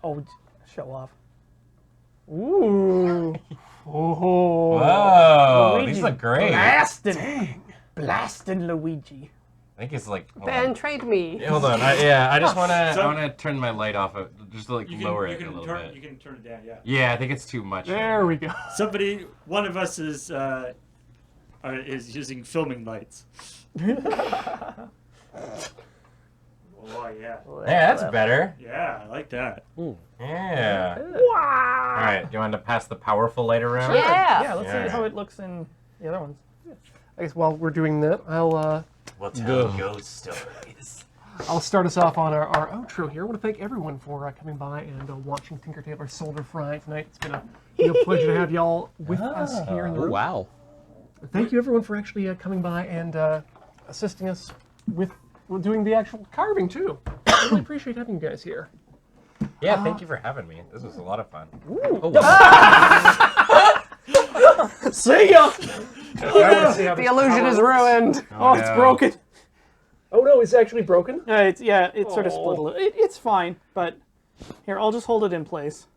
Oh, show off. Ooh. Oh. Whoa. Luigi These look great. Blasting Luigi. I think it's like. Hold Ben, on. trade me. Hold on. I just want to. So- I want to turn my light off. Just to like lower it a little turn, bit. You can turn it down, yeah. Yeah, I think it's too much. There we go. One of us is using filming lights. Oh yeah, Yeah, that's better. yeah, I like that. Yeah. All right. Do you want to pass the powerful light around? Yeah. Yeah, let's Yeah. see how it looks in the other ones. I guess while we're doing that, We'll tell ghost stories. I'll start us off on our outro here. I want to thank everyone for coming by and watching Tinker Tailor Solder Fry tonight. It's been a real pleasure to have y'all with us here in the room. Wow. Thank you everyone for actually coming by and assisting us with doing the actual carving too. I really appreciate having you guys here. Yeah, thank you for having me. This was a lot of fun. See ya! The illusion is ruined. Oh, it's broken. Oh no, it's actually broken? It's sort of split a little. It's fine, but here, I'll just hold it in place.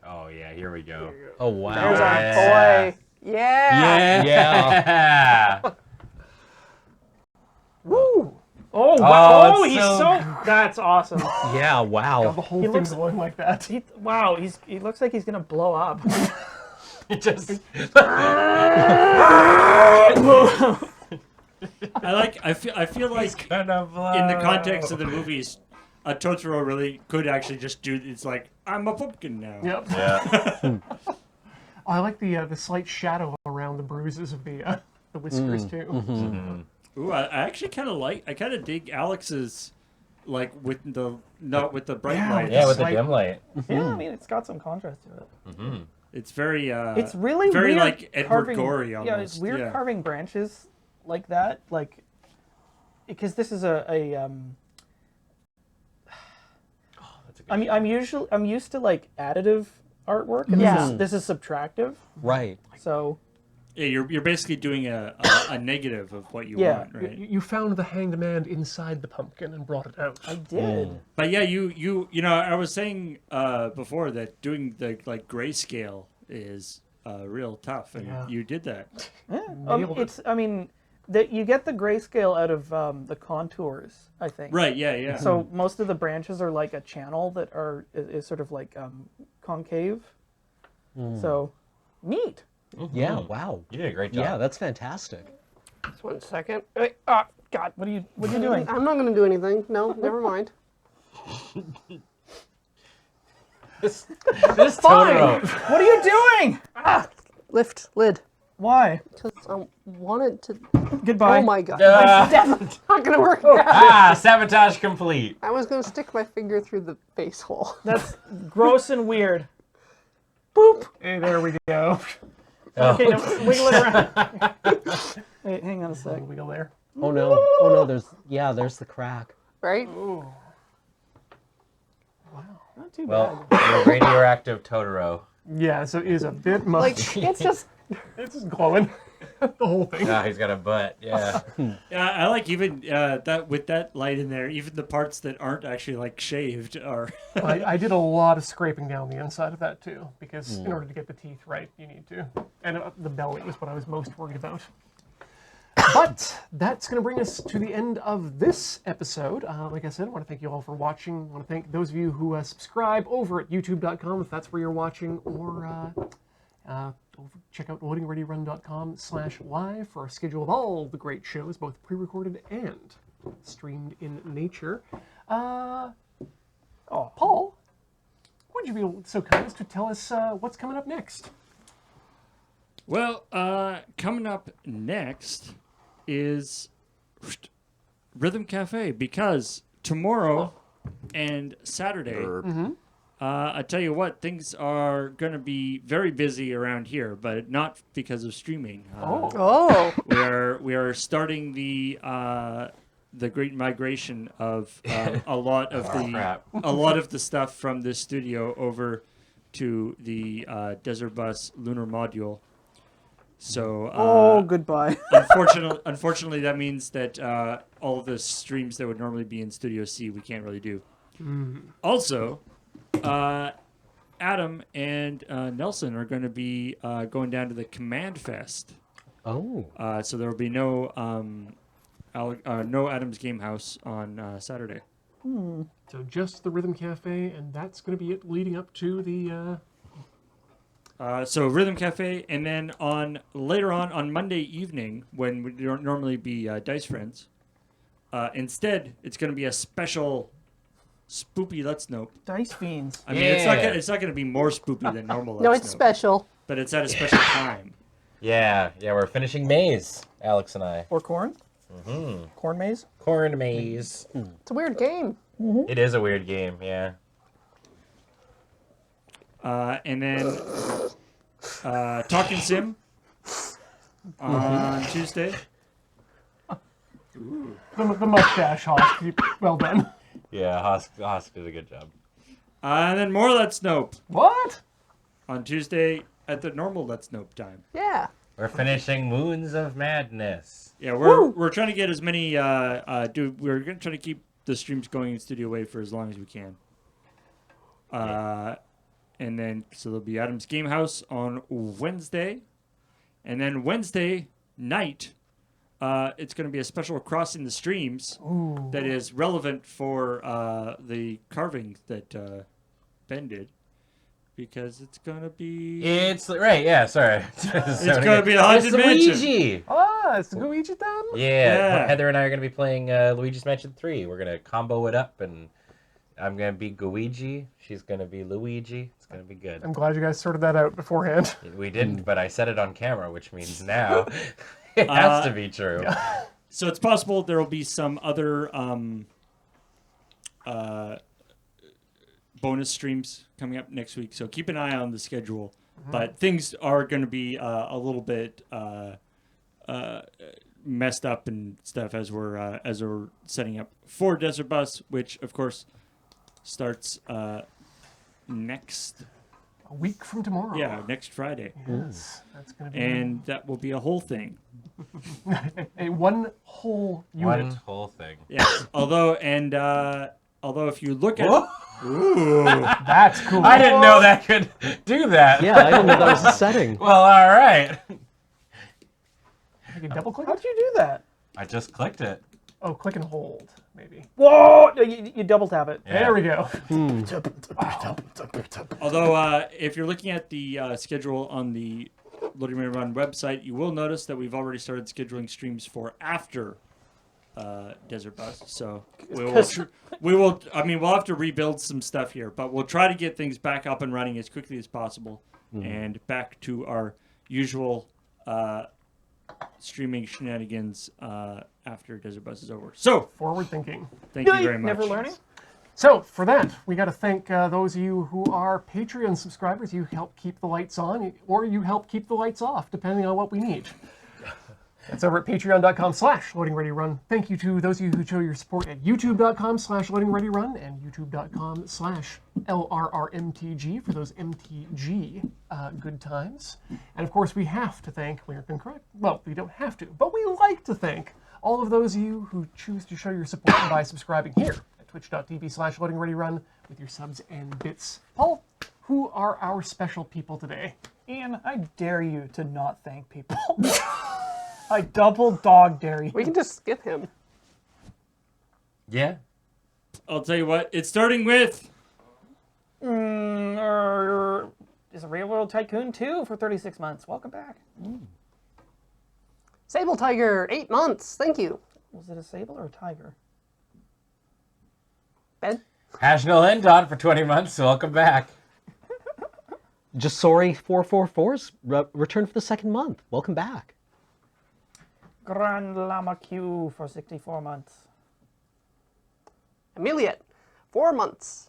Oh yeah, here we go. Oh, wow. There's our Yeah. boy. Yeah. Yeah. Woo! Oh, wow. it's He's so so... That's awesome. Yeah, The wow. whole He thing's looks- going like that. Wow, he looks like he's gonna blow up. It just I feel like kind of in the context of the movies, Totoro really could actually just do. It's like I'm a pumpkin now. Yep. Yeah. I like the slight shadow around the bruises of the whiskers too. Ooh, I actually kind of like. I kind of dig Alex's, like with the not with the bright light. Yeah, with the Slight- dim light. Yeah, I mean, it's got some contrast to it. It's very. It's really very weird like Edward carving, Gorey Yeah, almost. it's weird carving branches like that, like because this is I'm used to like additive artwork, and this is subtractive. Right. So Yeah, you're basically doing a negative of what you Yeah. want, right? You found the hanged man inside the pumpkin and brought it out. I did. But yeah, you know, I was saying before that doing the like grayscale is real tough, and Yeah. you did that. Yeah. Nailed it. It's I mean, you get the grayscale out of the contours, I think. Right? Yeah, yeah. So most of the branches are like a channel that is sort of like concave. So neat. Yeah, wow. You did a great job. Yeah, that's fantastic. Just 1 second. Wait, God. What are you doing? I'm not going to do anything. No, never mind. This Fine. Totoro. What are you doing? Lift lid. Why? Because I wanted to. Goodbye. Oh my God. Ah. It's definitely not going to work out. Ah, sabotage complete. I was going to stick my finger through the face hole. That's gross and weird. Boop. Hey, there we go. Okay, now wiggle it around. Wait, hang on a sec. We go there. Oh no. Oh no, there's the crack. Right? Not too Well, bad. the radioactive Totoro. Yeah, so it is a bit much. Like, it's just. It's just glowing. The whole thing. Ah, he's got a butt. Yeah. Yeah, I like even that with that light in there. Even the parts that aren't actually like shaved are. I did a lot of scraping down the inside of that too, because in order to get the teeth right, you need to. And the belly was what I was most worried about. But that's going to bring us to the end of this episode. Like I said, I want to thank you all for watching. I want to thank those of you who subscribe over at youtube.com if that's where you're watching, or check out loadingreadyrun.com/live for our schedule of all the great shows, both pre-recorded and streamed in nature. Paul, would you be so kind as to tell us what's coming up next? Well, coming up next is Rhythm Cafe, because tomorrow and Saturday, I tell you what, things are going to be very busy around here, but not because of streaming. Oh. We are starting the great migration of a lot of the stuff from this studio over to the Desert Bus Lunar Module. So Goodbye. unfortunately, that means that all of the streams that would normally be in Studio C we can't really do. Also, Adam and Nelson are going to be going down to the Command Fest. Oh. So there will be no Adam's Game House on Saturday. So just the Rhythm Cafe, and that's going to be it leading up to the... So Rhythm Cafe, and then later on Monday evening, when would normally be Dice Friends, instead it's going to be a special spoopy Let's Nope. Dice Fiends. I mean, it's not going to be more spoopy than normal. No, Let's it's Nope, special. but it's at a special time. Yeah, we're finishing Maze, Alex and I. Or corn? Mm-hmm. Corn maze? Corn Maze. It's a weird game. It is a weird game, yeah. And then Talking Sim on Tuesday. The mustache, Hosk. Well done. Yeah, Hosk did a good job. And then more Let's Nope What? on Tuesday at the normal Let's Nope time. Yeah. We're finishing Moons of Madness. Yeah, we're trying to get as many. We're gonna try to keep the streams going in Studio Wave for as long as we can. And then so there'll be Adam's Game House on Wednesday, and then Wednesday night, it's gonna be a special Crossing the Streams that is relevant for the carving that Ben did. Because it's gonna be. It's right, yeah. Sorry, It's gonna be a haunted mansion. Luigi. Ah, it's the Luigi time? Yeah, Heather and I are gonna be playing Luigi's Mansion 3. We're gonna combo it up, and I'm gonna be Luigi. She's gonna be Luigi. It's gonna be good. I'm glad you guys sorted that out beforehand. We didn't, but I said it on camera, which means now it has to be true. Yeah. So it's possible there will be some other bonus streams coming up next week. So keep an eye on the schedule. But things are going to be a little bit messed up and stuff as we're setting up for Desert Bus, which of course starts next. A week from tomorrow. Yeah, next Friday. Yes, that's gonna be. And that will be a whole thing. one whole unit. One whole thing. Yes. Although if you look at That's cool. I didn't know that could do that. Yeah, I didn't know that was a setting. Well, all right. You can double click How it. did you do that? I just clicked it. Oh, click and hold, maybe. Whoa! No, you double tap it. Yeah. There we go. Although, if you're looking at the schedule on the Loading Ready Run website, you will notice that we've already started scheduling streams for after Desert Bus. So we'll have to rebuild some stuff here, but we'll try to get things back up and running as quickly as possible and back to our usual streaming shenanigans after Desert Bus is over. So, Forward thinking. thank you very much. Never learning? So, for that, we got to thank those of you who are Patreon subscribers. You help keep the lights on, or you help keep the lights off, depending on what we need. That's over at patreon.com/loadingreadyrun. Thank you to those of you who show your support at youtube.com/loadingreadyrun and youtube.com/LRRMTG for those MTG good times. And of course, we have to thank, we are incorrect, well, we don't have to, but we like to thank all of those of you who choose to show your support by subscribing here at twitch.tv/loadingreadyrun with your subs and bits. Paul, who are our special people today? Ian, I dare you to not thank people. I double dog dare you. We can just skip him. Yeah. I'll tell you what, it's starting with Is a Railroad Tycoon 2 for 36 months. Welcome back. Sable Tiger, 8 months. Thank you. Was it a sable or a tiger? Ben? Passional Endon for 20 months. Welcome back. Jasori 444's returned for the second month. Welcome back. Grand Lama Q for 64 months. Ameliot, 4 months.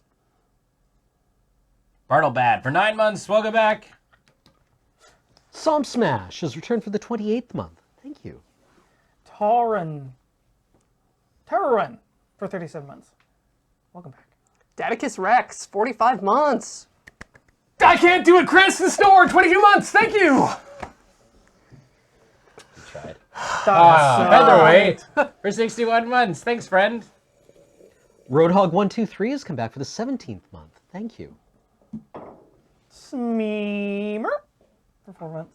Bartlebad for 9 months. Welcome back. Psalm Smash has returned for the 28th month. Thank you. Terran for 37 months. Welcome back. Daticus Rex, 45 months. I can't do it, Chris! The store, 22 months! Thank you! You tried. Featherweight. For 61 months. Thanks, friend. Roadhog123 has come back for the 17th month. Thank you. Smeemer for 4 months.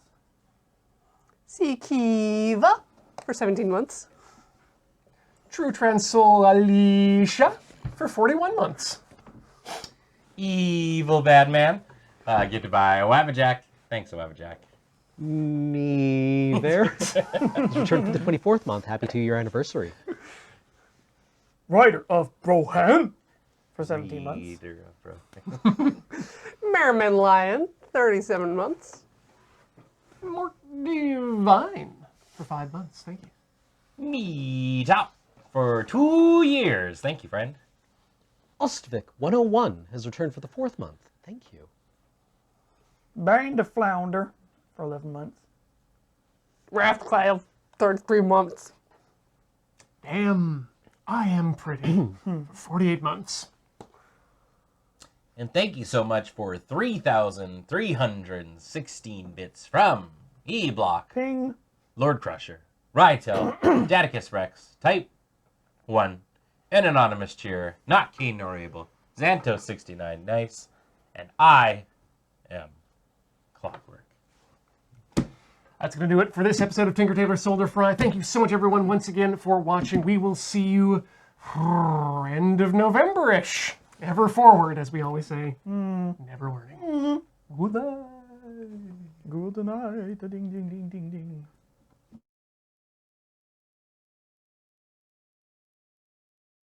Sikiva for 17 months. True Transsoul Alicia for 41 months. Evil bad man. Get to buy a Wabbajack. Thanks, Wabbajack. Me there. Has returned for the 24th month. Happy 2-year anniversary. Rider of Brohan for 17 months. Merriman Lion, 37 months. Divine for 5 months. Thank you. Me top for 2 years. Thank you, friend. Ostvik 101 has returned for the 4th month. Thank you. Bane the Flounder for 11 months. Wrathclaw, 33 months. Damn, I am pretty for 48 months. And thank you so much for 3,316 bits from E-Block, Ping. Lord Crusher, Rytel, Daticus Rex, Type 1, an anonymous cheerer, not keen nor able, Xanto69 Nice, and I am Clockwork. That's going to do it for this episode of Tinker Tailor Soldier Fry. Thank you so much, everyone, once again for watching. We will see you end of November-ish. Ever forward, as we always say. Never learning. Good night. Good night. Ding, ding, ding, ding, ding.